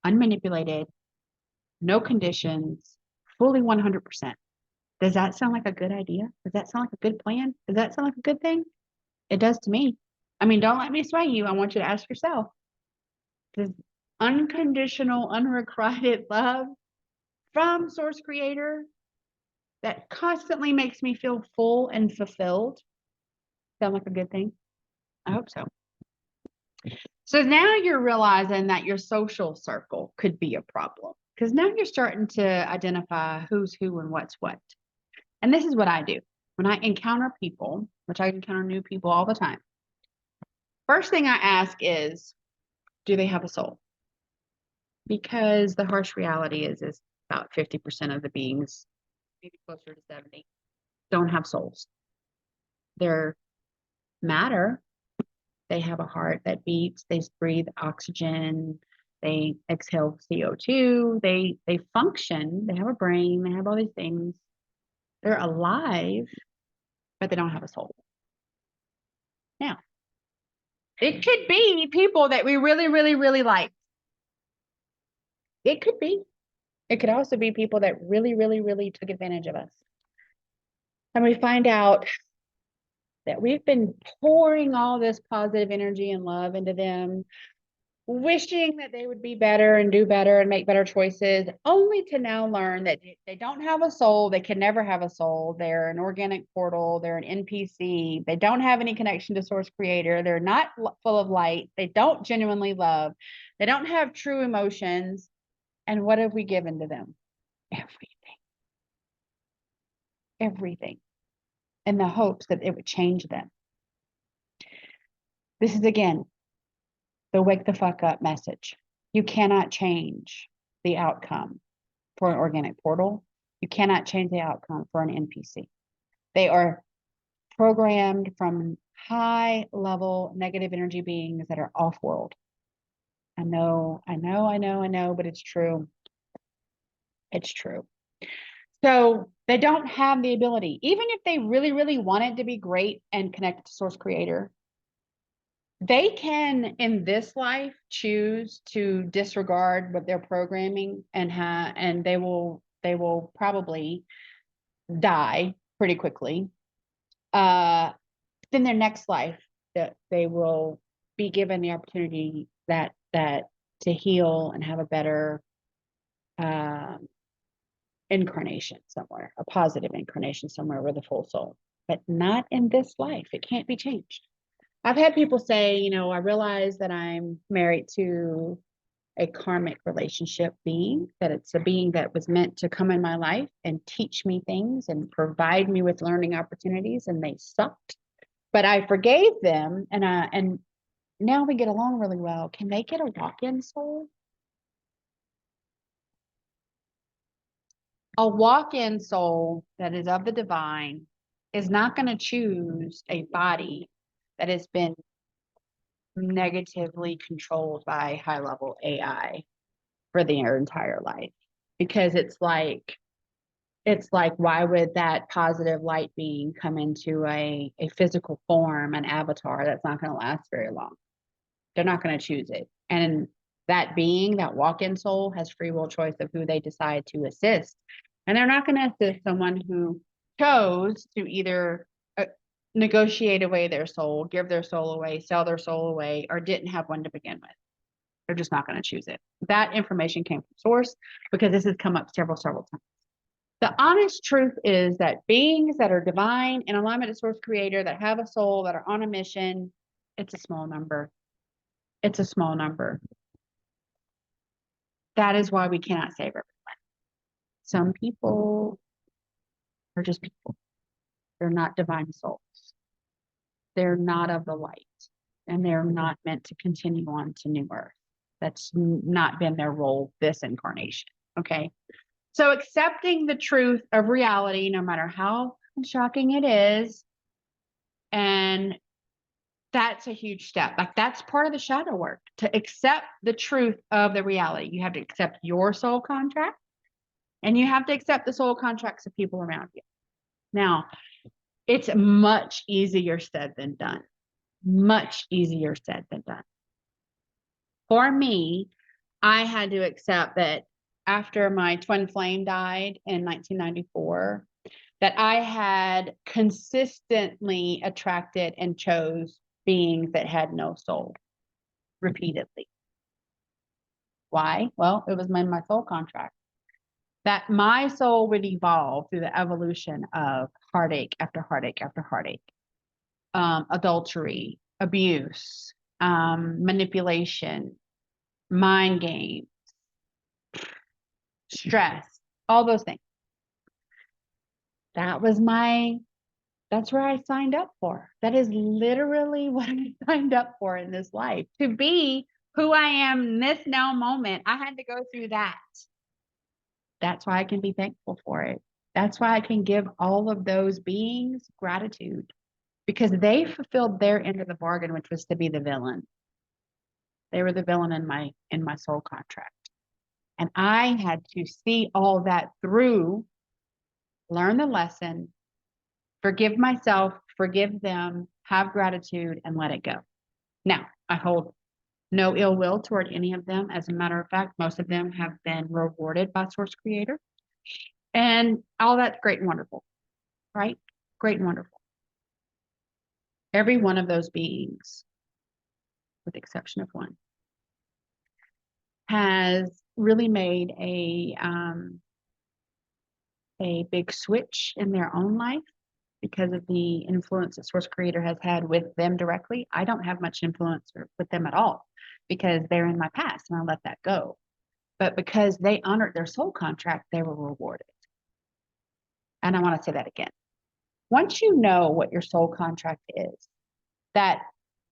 Unmanipulated, no conditions, fully 100%. Does that sound like a good idea? Does that sound like a good plan? Does that sound like a good thing? It does to me. I mean, don't let me sway you. I want you to ask yourself, does unconditional, unrequited love from source creator that constantly makes me feel full and fulfilled sound like a good thing? I hope so. So now you're realizing that your social circle could be a problem because now you're starting to identify who's who and what's what. And this is what I do when I encounter people, which I encounter new people all the time. First thing I ask is, do they have a soul? Because the harsh reality is about 50% of the beings, maybe closer to 70, don't have souls. They're matter. They have a heart that beats. They breathe oxygen. They exhale CO2. They function. They have a brain. They have all these things. They're alive, but they don't have a soul. Now, it could be people that we really, really, really like. It could be. It could also be people that really, really, really took advantage of us. And we find out that we've been pouring all this positive energy and love into them, wishing that they would be better and do better and make better choices, only to now learn that they don't have a soul. They can never have a soul. They're an organic portal. They're an NPC. They don't have any connection to source creator. They're not full of light. They don't genuinely love. They don't have true emotions. And what have we given to them? Everything. Everything. In the hopes that it would change them. This is, again, the wake the fuck up message. You cannot change the outcome for an organic portal. You cannot change the outcome for an NPC. They are programmed from high level negative energy beings that are off world. I know, but it's true. It's true. So they don't have the ability, even if they really, really wanted to be great and connected to source creator, they can in this life choose to disregard what they're programming and they will probably die pretty quickly. Then their next life that they will be given the opportunity that to heal and have a better incarnation somewhere, a positive incarnation somewhere with a full soul, but not in this life. It can't be changed. I've had people say, I realize that I'm married to a karmic relationship being, that it's a being that was meant to come in my life and teach me things and provide me with learning opportunities, and they sucked. But I forgave them, and now we get along really well. Can they get a walk-in soul? A walk-in soul that is of the divine is not going to choose a body that has been negatively controlled by high-level AI for their entire life, because it's like, why would that positive light being come into a physical form, an avatar that's not going to last very long? They're not going to choose it. And that being, that walk-in soul, has free will choice of who they decide to assist. And they're not going to assist someone who chose to either negotiate away their soul, give their soul away, sell their soul away, or didn't have one to begin with. They're just not going to choose it. That information came from source because this has come up several times. The honest truth is that beings that are divine, in alignment to source creator, that have a soul, that are on a mission, it's a small number. It's a small number. That is why we cannot save everyone. Some people are just people. They're not divine souls. They're not of the light, and they're not meant to continue on to newearth. That's not been their role this incarnation. Okay. So accepting the truth of reality, no matter how shocking it is, and that's a huge step. Like, that's part of the shadow work, to accept the truth of the reality. You have to accept your soul contract. And you have to accept the soul contracts of people around you. Now, it's much easier said than done. Much easier said than done. For me, I had to accept that after my twin flame died in 1994, that I had consistently attracted and chose beings that had no soul repeatedly. Why? Well, it was my soul contract. That my soul would evolve through the evolution of heartache after heartache after heartache, adultery, abuse, manipulation, mind games, stress, all those things. That's where I signed up for. That is literally what I signed up for in this life. To be who I am in this now moment, I had to go through that. That's why I can be thankful for it. That's why I can give all of those beings gratitude, because they fulfilled their end of the bargain, which was to be the villain. They were the villain in my soul contract. And I had to see all that through, learn the lesson, forgive myself, forgive them, have gratitude, and let it go. Now, I hold no ill will toward any of them. As a matter of fact, most of them have been rewarded by Source Creator. And all that's great and wonderful, right? Great and wonderful. Every one of those beings, with the exception of one, has really made a big switch in their own life because of the influence that Source Creator has had with them directly. I don't have much influence with them at all because they're in my past and I let that go. But because they honored their soul contract, they were rewarded. And I want to say that again. Once you know what your soul contract is, that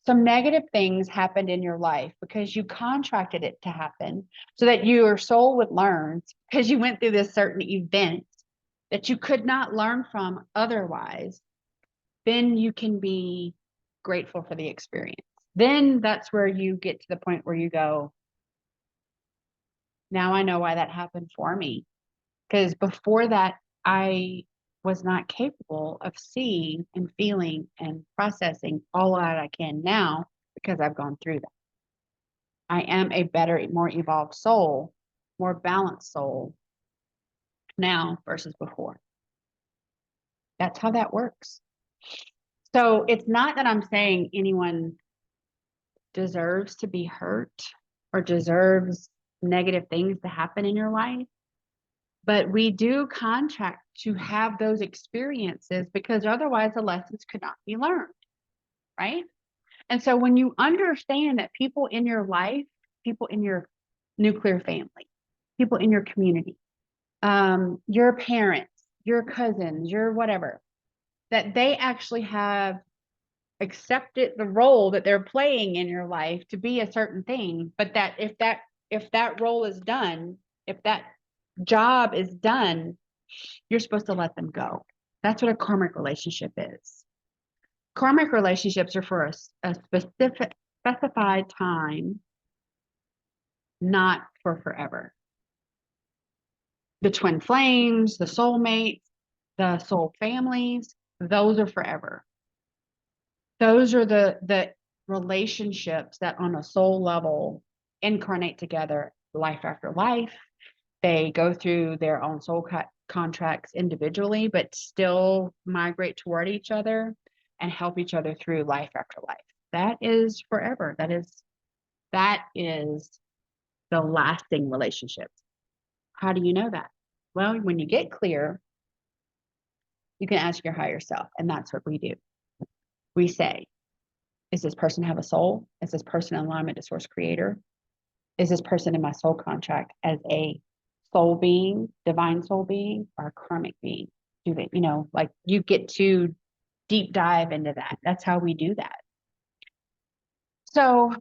some negative things happened in your life because you contracted it to happen so that your soul would learn, because you went through this certain event that you could not learn from otherwise, then you can be grateful for the experience. Then that's where you get to the point where you go, now I know why that happened for me. Because before that, I was not capable of seeing and feeling and processing all that I can now because I've gone through that. I am a better, more evolved soul, more balanced soul now versus before. That's how that works. So it's not that I'm saying anyone deserves to be hurt or deserves negative things to happen in your life, but we do contract to have those experiences because otherwise the lessons could not be learned, right? And so when you understand that people in your life, people in your nuclear family, people in your community, your parents, your cousins, your whatever, that they actually have accepted the role that they're playing in your life to be a certain thing, but that if that role is done, if that job is done, you're supposed to let them go. That's what a karmic relationship is. Karmic relationships are for a specified time, not for forever. The twin flames, the soulmates, the soul families, those are forever. Those are the relationships that on a soul level incarnate together life after life. They go through their own soul contracts individually, but still migrate toward each other and help each other through life after life. That is forever. That is the lasting relationships. How do you know that? Well, when you get clear, you can ask your higher self, and that's what we do. We say, does this person have a soul? Is this person in alignment to Source Creator? Is this person in my soul contract as a soul being, divine soul being, or a karmic being? Do they, like you get to deep dive into that. That's how we do that. So,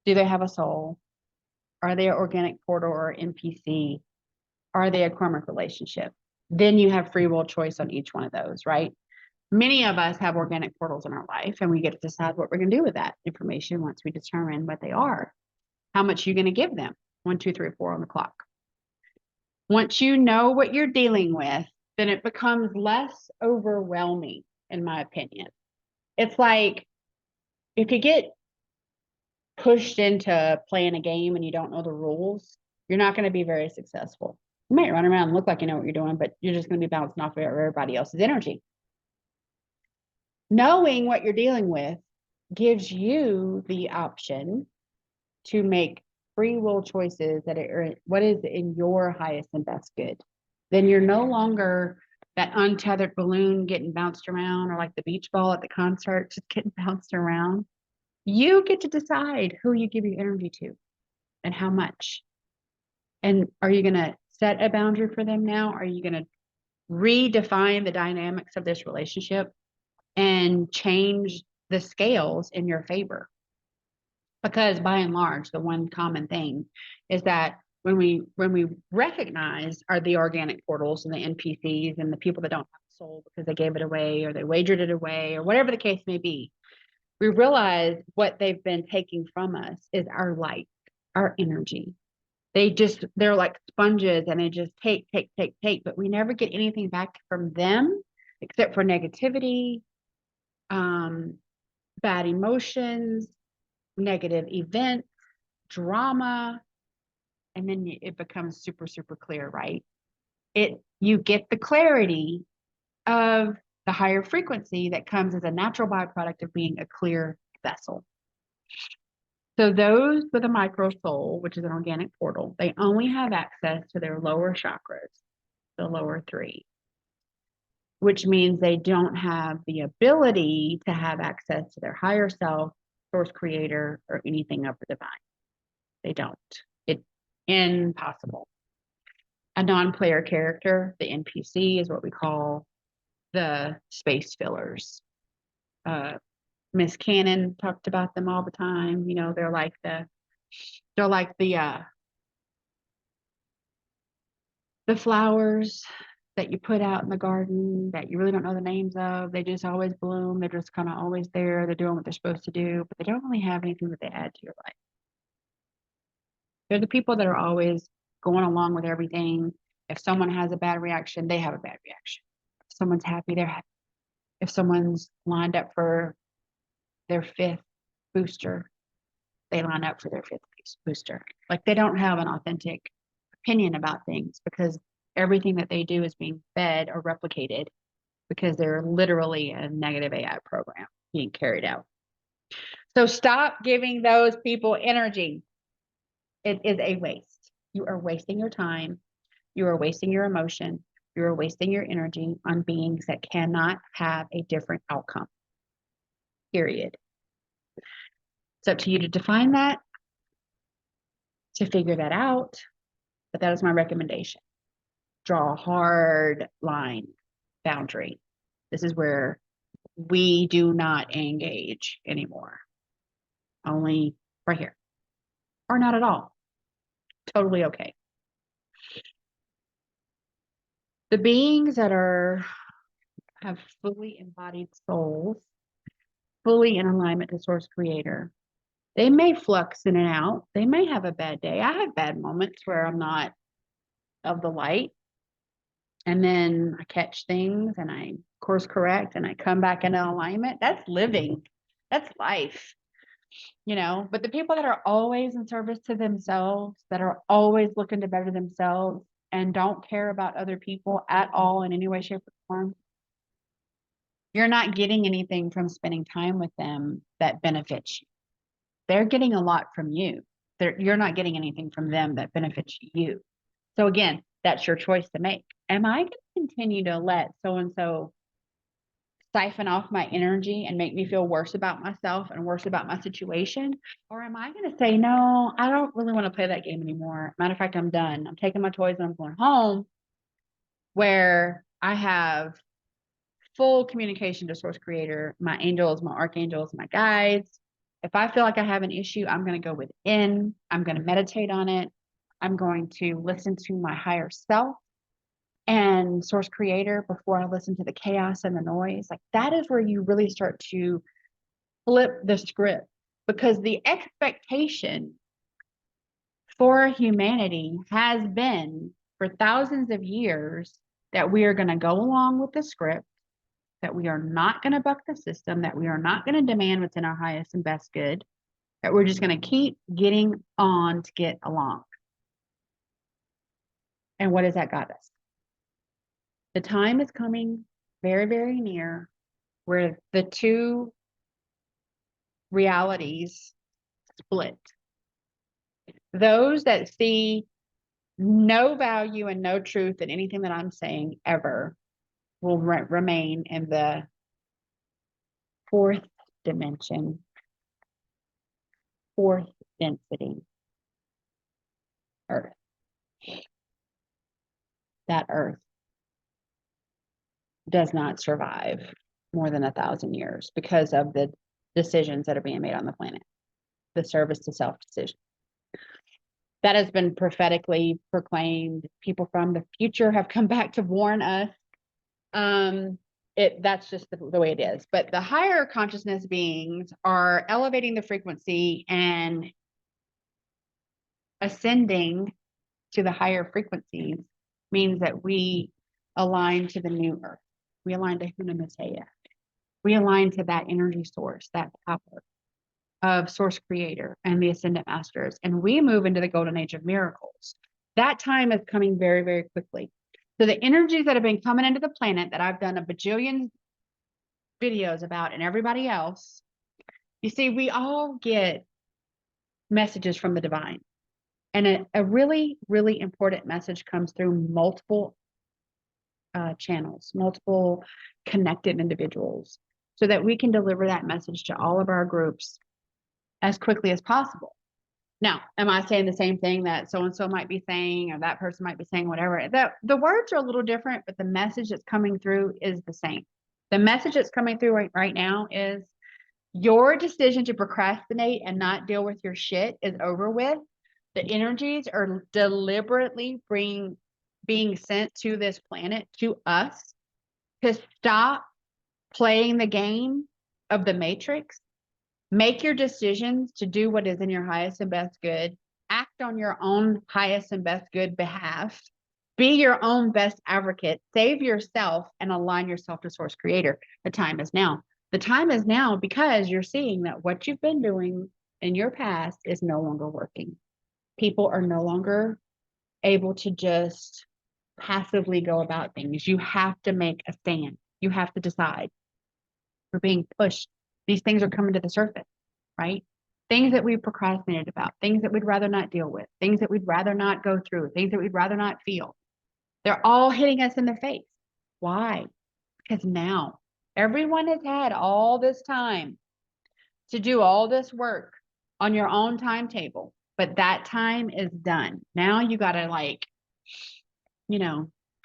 do they have a soul? Are they an organic portal or NPC? Are they a karmic relationship? Then you have free will choice on each one of those, right? Many of us have organic portals in our life, and we get to decide what we're going to do with that information once we determine what they are. How much are you going to give them? 1, 2, 3, 4 on the clock. Once you know what you're dealing with, then it becomes less overwhelming, in my opinion. It's like if you get pushed into playing a game and you don't know the rules, you're not going to be very successful. You might run around and look like you know what you're doing, but you're just going to be bouncing off of everybody else's energy. Knowing what you're dealing with gives you the option to make free will choices that are what is in your highest and best good. Then you're no longer that untethered balloon getting bounced around, or like the beach ball at the concert just getting bounced around. You get to decide who you give your energy to and how much. And are you going to set a boundary for them now? Are you going to redefine the dynamics of this relationship and change the scales in your favor? Because by and large, the one common thing is that when we recognize are the organic portals and the NPCs and the people that don't have a soul because they gave it away or they wagered it away or whatever the case may be, we realize what they've been taking from us is our light, our energy. They're like sponges and they just take, but we never get anything back from them except for negativity, bad emotions, negative events, drama, and then it becomes super, super clear, right? You get the clarity of the higher frequency that comes as a natural byproduct of being a clear vessel. So those with a micro soul, which is an organic portal, they only have access to their lower chakras, the lower three, which means they don't have the ability to have access to their higher self, source creator, or anything upper divine. They don't. It's impossible. A non-player character, the NPC, is what we call the space fillers. Miss Cannon talked about them all the time. You know, they're like the flowers that you put out in the garden that you really don't know the names of. They just always bloom. They're just kind of always there. They're doing what they're supposed to do, but they don't really have anything that they add to your life. They're the people that are always going along with everything. If someone has a bad reaction, they have a bad reaction. If someone's happy, they're happy. If someone's lined up for their fifth booster, they line up for their fifth booster. Like they don't have an authentic opinion about things because everything that they do is being fed or replicated because they're literally a negative AI program being carried out. So stop giving those people energy. It is a waste. You are wasting your time. You are wasting your emotion. You are wasting your energy on beings that cannot have a different outcome. Period. It's up to you to define that, to figure that out, but that is my recommendation. Draw a hard line, boundary. This is where we do not engage anymore. Only right here, or not at all. Totally okay. The beings that have fully embodied souls, fully in alignment to source creator, they may flux in and out. They may have a bad day. I have bad moments where I'm not of the light. And then I catch things and I course correct and I come back into alignment. That's living. That's life. You know, but the people that are always in service to themselves, that are always looking to better themselves and don't care about other people at all in any way, shape, or form, you're not getting anything from spending time with them that benefits you. They're getting a lot from you. You're not getting anything from them that benefits you. So again, that's your choice to make. Am I going to continue to let so-and-so siphon off my energy and make me feel worse about myself and worse about my situation? Or am I going to say, no, I don't really want to play that game anymore. Matter of fact, I'm done. I'm taking my toys and I'm going home where I have full communication to source creator, my angels, my archangels, my guides. If I feel like I have an issue, I'm going to go within. I'm going to meditate on it. I'm going to listen to my higher self and source creator before I listen to the chaos and the noise. Like that is where you really start to flip the script, because the expectation for humanity has been for thousands of years that we are going to go along with the script, that we are not going to buck the system, that we are not going to demand what's in our highest and best good, that we're just going to keep getting on to get along. And what has that got us? The time is coming very, very near where the two realities split. Those that see no value and no truth in anything that I'm saying ever will remain in the fourth dimension, fourth density, Earth. That Earth does not survive more than 1,000 years because of the decisions that are being made on the planet, the service to self decision. That has been prophetically proclaimed. People from the future have come back to warn us. That's just the way it is. But the higher consciousness beings are elevating the frequency and ascending to the higher frequencies means that we align to the new earth. We align to Hunamatea. We align to that energy source, that power of source creator and the ascendant masters. And we move into the golden age of miracles. That time is coming very, very quickly. So the energies that have been coming into the planet that I've done a bajillion videos about and everybody else, you see, we all get messages from the divine. And a really, really important message comes through multiple channels, multiple connected individuals, so that we can deliver that message to all of our groups as quickly as possible. Now, am I saying the same thing that so-and-so might be saying, or that person might be saying, whatever? The words are a little different, but the message that's coming through is the same. The message that's coming through right now is your decision to procrastinate and not deal with your shit is over with. The energies are deliberately being sent to this planet, to us, to stop playing the game of the matrix. Make your decisions to do what is in your highest and best good. Act on your own highest and best good behalf. Be your own best advocate. Save yourself and align yourself to source creator. The time is now. The time is now because you're seeing that what you've been doing in your past is no longer working. People are no longer able to just passively go about things. You have to make a stand. You have to decide. We're being pushed. These things are coming to the surface, right? Things that we procrastinated about, things that we'd rather not deal with, things that we'd rather not go through, things that we'd rather not feel. They're all hitting us in the face. Why? Because now everyone has had all this time to do all this work on your own timetable, but that time is done. Now you got to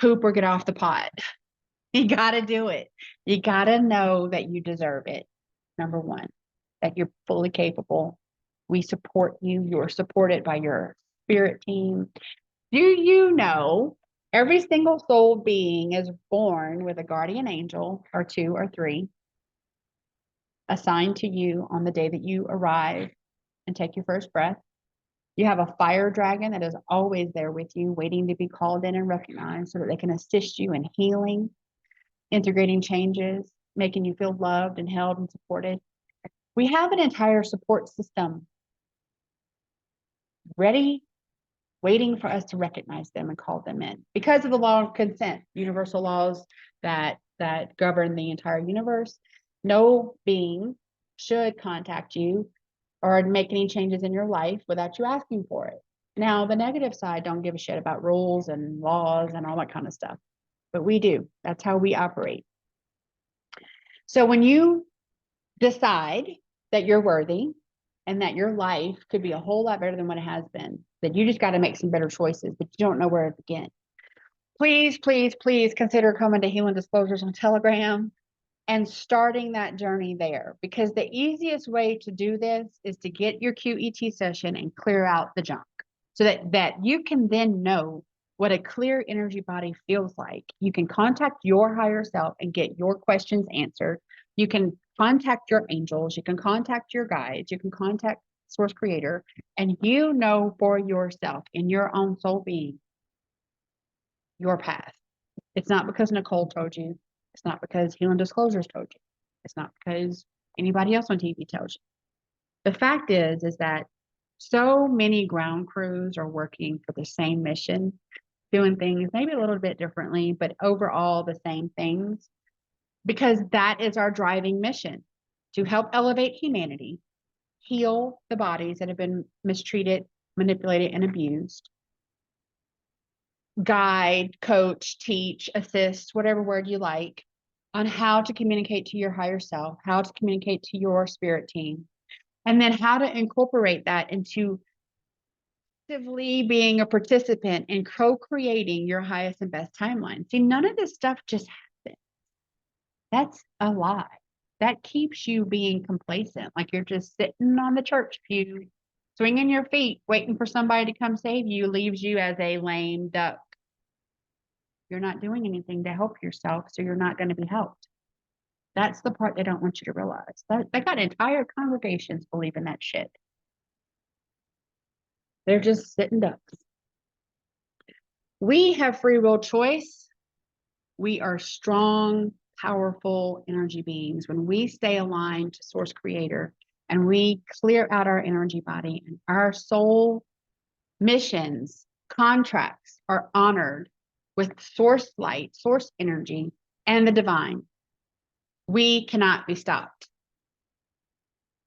poop or get off the pot. You got to do it. You got to know that you deserve it. Number one, that you're fully capable. We support you. You're supported by your spirit team. Do you know every single soul being is born with a guardian angel or 2 or 3 assigned to you on the day that you arrive and take your first breath? You have a fire dragon that is always there with you, waiting to be called in and recognized so that they can assist you in healing, integrating changes, making you feel loved and held and supported. We have an entire support system ready, waiting for us to recognize them and call them in. Because of the law of consent, universal laws that govern the entire universe, no being should contact you or make any changes in your life without you asking for it. Now, the negative side don't give a shit about rules and laws and all that kind of stuff, but we do. That's how we operate. So when you decide that you're worthy and that your life could be a whole lot better than what it has been, that you just got to make some better choices, but you don't know where to begin, please, please, please consider coming to Healing Disclosures on Telegram and starting that journey there, because the easiest way to do this is to get your QET session and clear out the junk so that you can then know what a clear energy body feels like. You can contact your higher self and get your questions answered. You can contact your angels. You can contact your guides. You can contact source creator, and you know for yourself in your own soul being your path. It's not because Nicole told you. It's not because Healing Disclosures told you. It's not because anybody else on TV tells you. The fact is that so many ground crews are working for the same mission, doing things maybe a little bit differently, but overall the same things, because that is our driving mission, to help elevate humanity, heal the bodies that have been mistreated, manipulated, and abused, guide, coach, teach, assist, whatever word you like, on how to communicate to your higher self, how to communicate to your spirit team, and then how to incorporate that into actively being a participant in co-creating your highest and best timeline. See, none of this stuff just happens. That's a lie. That keeps you being complacent, like you're just sitting on the church pew, swinging your feet, waiting for somebody to come save you, leaves you as a lame duck. You're not doing anything to help yourself, so you're not going to be helped. That's the part they don't want you to realize. They got entire congregations believing that shit. They're just sitting ducks. We have free will choice. We are strong, powerful energy beings. When we stay aligned to Source Creator and we clear out our energy body and our soul missions, contracts are honored with Source light, Source energy, and the divine, we cannot be stopped.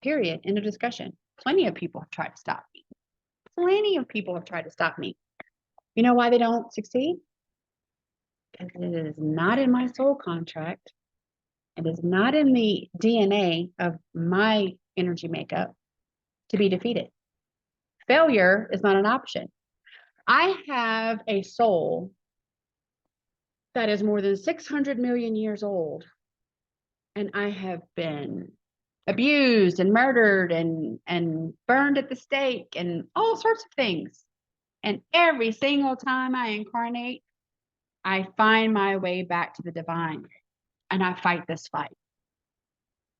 Period. End of discussion. Plenty of people have tried to stop me. Plenty of people have tried to stop me. You know why they don't succeed? Because it is not in my soul contract. It is not in the DNA of my energy makeup to be defeated. Failure is not an option. I have a soul that is more than 600 million years old, and I have been abused and murdered and burned at the stake and all sorts of things. And every single time I incarnate, I find my way back to the divine, and I fight this fight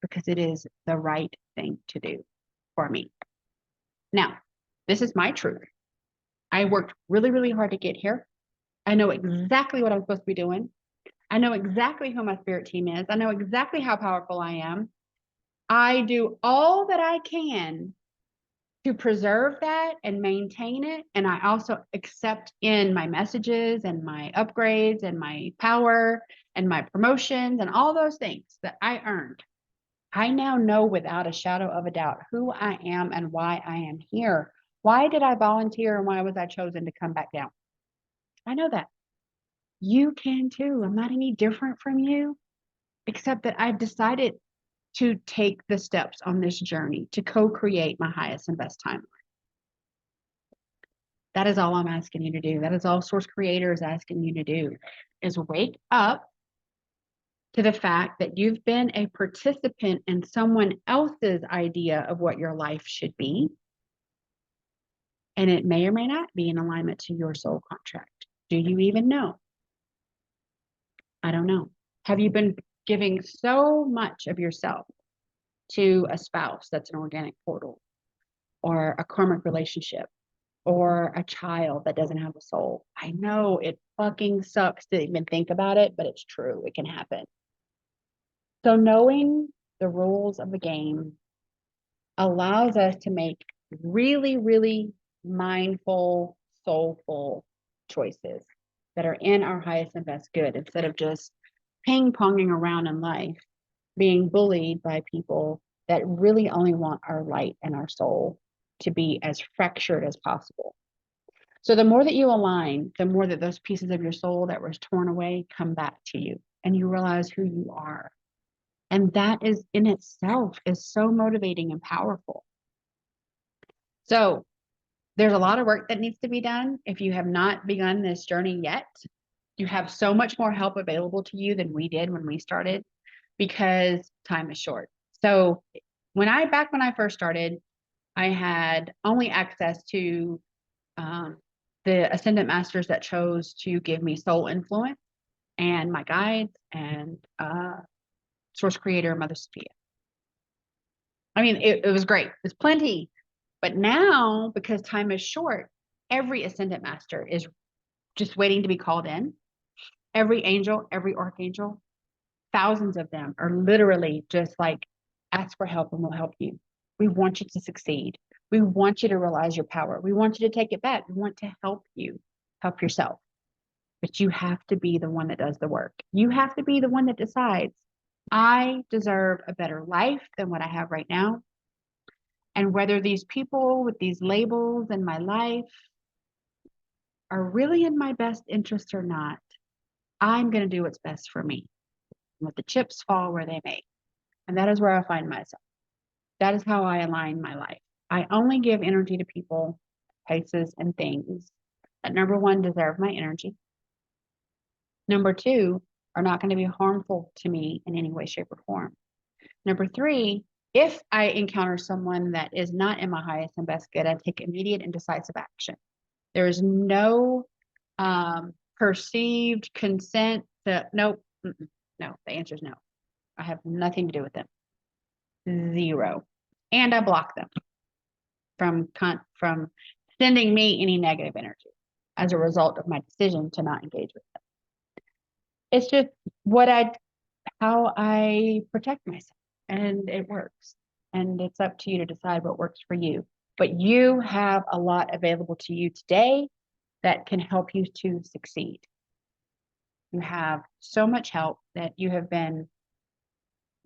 because it is the right thing to do for me. Now, this is my truth. I worked really, really hard to get here. I know exactly what I'm supposed to be doing. I know exactly who my spirit team is. I know exactly how powerful I am. I do all that I can to preserve that and maintain it. And I also accept in my messages and my upgrades and my power and my promotions and all those things that I earned. I now know without a shadow of a doubt who I am and why I am here. Why did I volunteer and why was I chosen to come back down? I know that. You can too. I'm not any different from you, except that I've decided to take the steps on this journey to co-create my highest and best timeline. That is all I'm asking you to do. That is all Source Creator is asking you to do, is wake up to the fact that you've been a participant in someone else's idea of what your life should be. And it may or may not be in alignment to your soul contract. Do you even know? I don't know. Have you been giving so much of yourself to a spouse that's an organic portal, or a karmic relationship, or a child that doesn't have a soul? I know it fucking sucks to even think about it, but it's true. It can happen. So knowing the rules of the game allows us to make really, really mindful, soulful choices that are in our highest and best good, instead of just ping-ponging around in life, being bullied by people that really only want our light and our soul to be as fractured as possible. So the more that you align, the more that those pieces of your soul that were torn away come back to you, and you realize who you are. And that is in itself is so motivating and powerful. So there's a lot of work that needs to be done. If you have not begun this journey yet, you have so much more help available to you than we did when we started, because time is short. So back when I first started, I had only access to the ascendant masters that chose to give me soul influence, and my guides, and Source Creator, mothersophia. I mean, it was great. There's plenty. But now, because time is short, every ascendant master is just waiting to be called in. Every angel, every archangel, thousands of them are literally just like, ask for help and we'll help you. We want you to succeed. We want you to realize your power. We want you to take it back. We want to help you, help yourself. But you have to be the one that does the work. You have to be the one that decides, I deserve a better life than what I have right now. And whether these people with these labels in my life are really in my best interest or not, I'm going to do what's best for me. Let the chips fall where they may. And that is where I find myself. That is how I align my life. I only give energy to people, places, and things that, number one, deserve my energy. Number two, are not going to be harmful to me in any way, shape, or form. Number three, if I encounter someone that is not in my highest and best good, I take immediate and decisive action. There is no perceived consent to, nope, no, the answer is no. I have nothing to do with them. Zero. And I block them from sending me any negative energy as a result of my decision to not engage with them. It's just how I protect myself, and it works. And it's up to you to decide what works for you. But you have a lot available to you today that can help you to succeed. You have so much help that you have been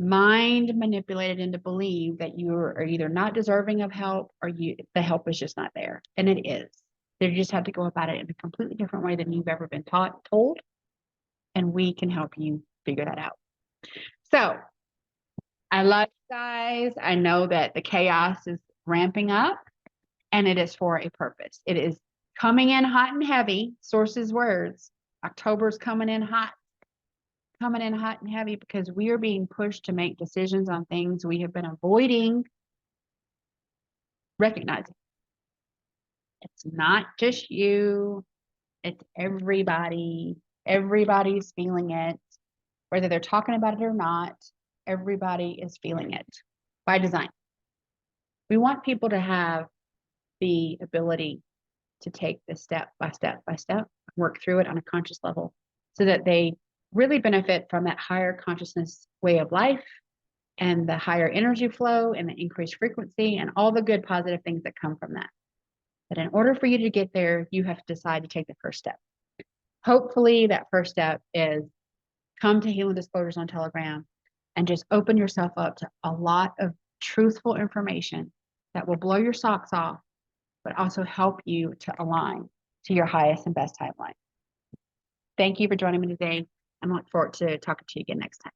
mind manipulated into believe that you are either not deserving of help or the help is just not there. And it is. You just have to go about it in a completely different way than you've ever been told. And we can help you figure that out. So I love you guys. I know that the chaos is ramping up and it is for a purpose. It is coming in hot and heavy. Source's words. October's coming in hot and heavy because we are being pushed to make decisions on things we have been avoiding recognizing. It's not just you, it's everybody. Everybody's feeling it, whether they're talking about it or not. Everybody is feeling it by design. We want people to have the ability to take this step by step by step, work through it on a conscious level so that they really benefit from that higher consciousness way of life and the higher energy flow and the increased frequency and all the good positive things that come from that. But in order for you to get there, you have to decide to take the first step. Hopefully that first step is come to Healing Disclosures on Telegram and just open yourself up to a lot of truthful information that will blow your socks off, but also help you to align to your highest and best timeline. Thank you for joining me today. I look forward to talking to you again next time.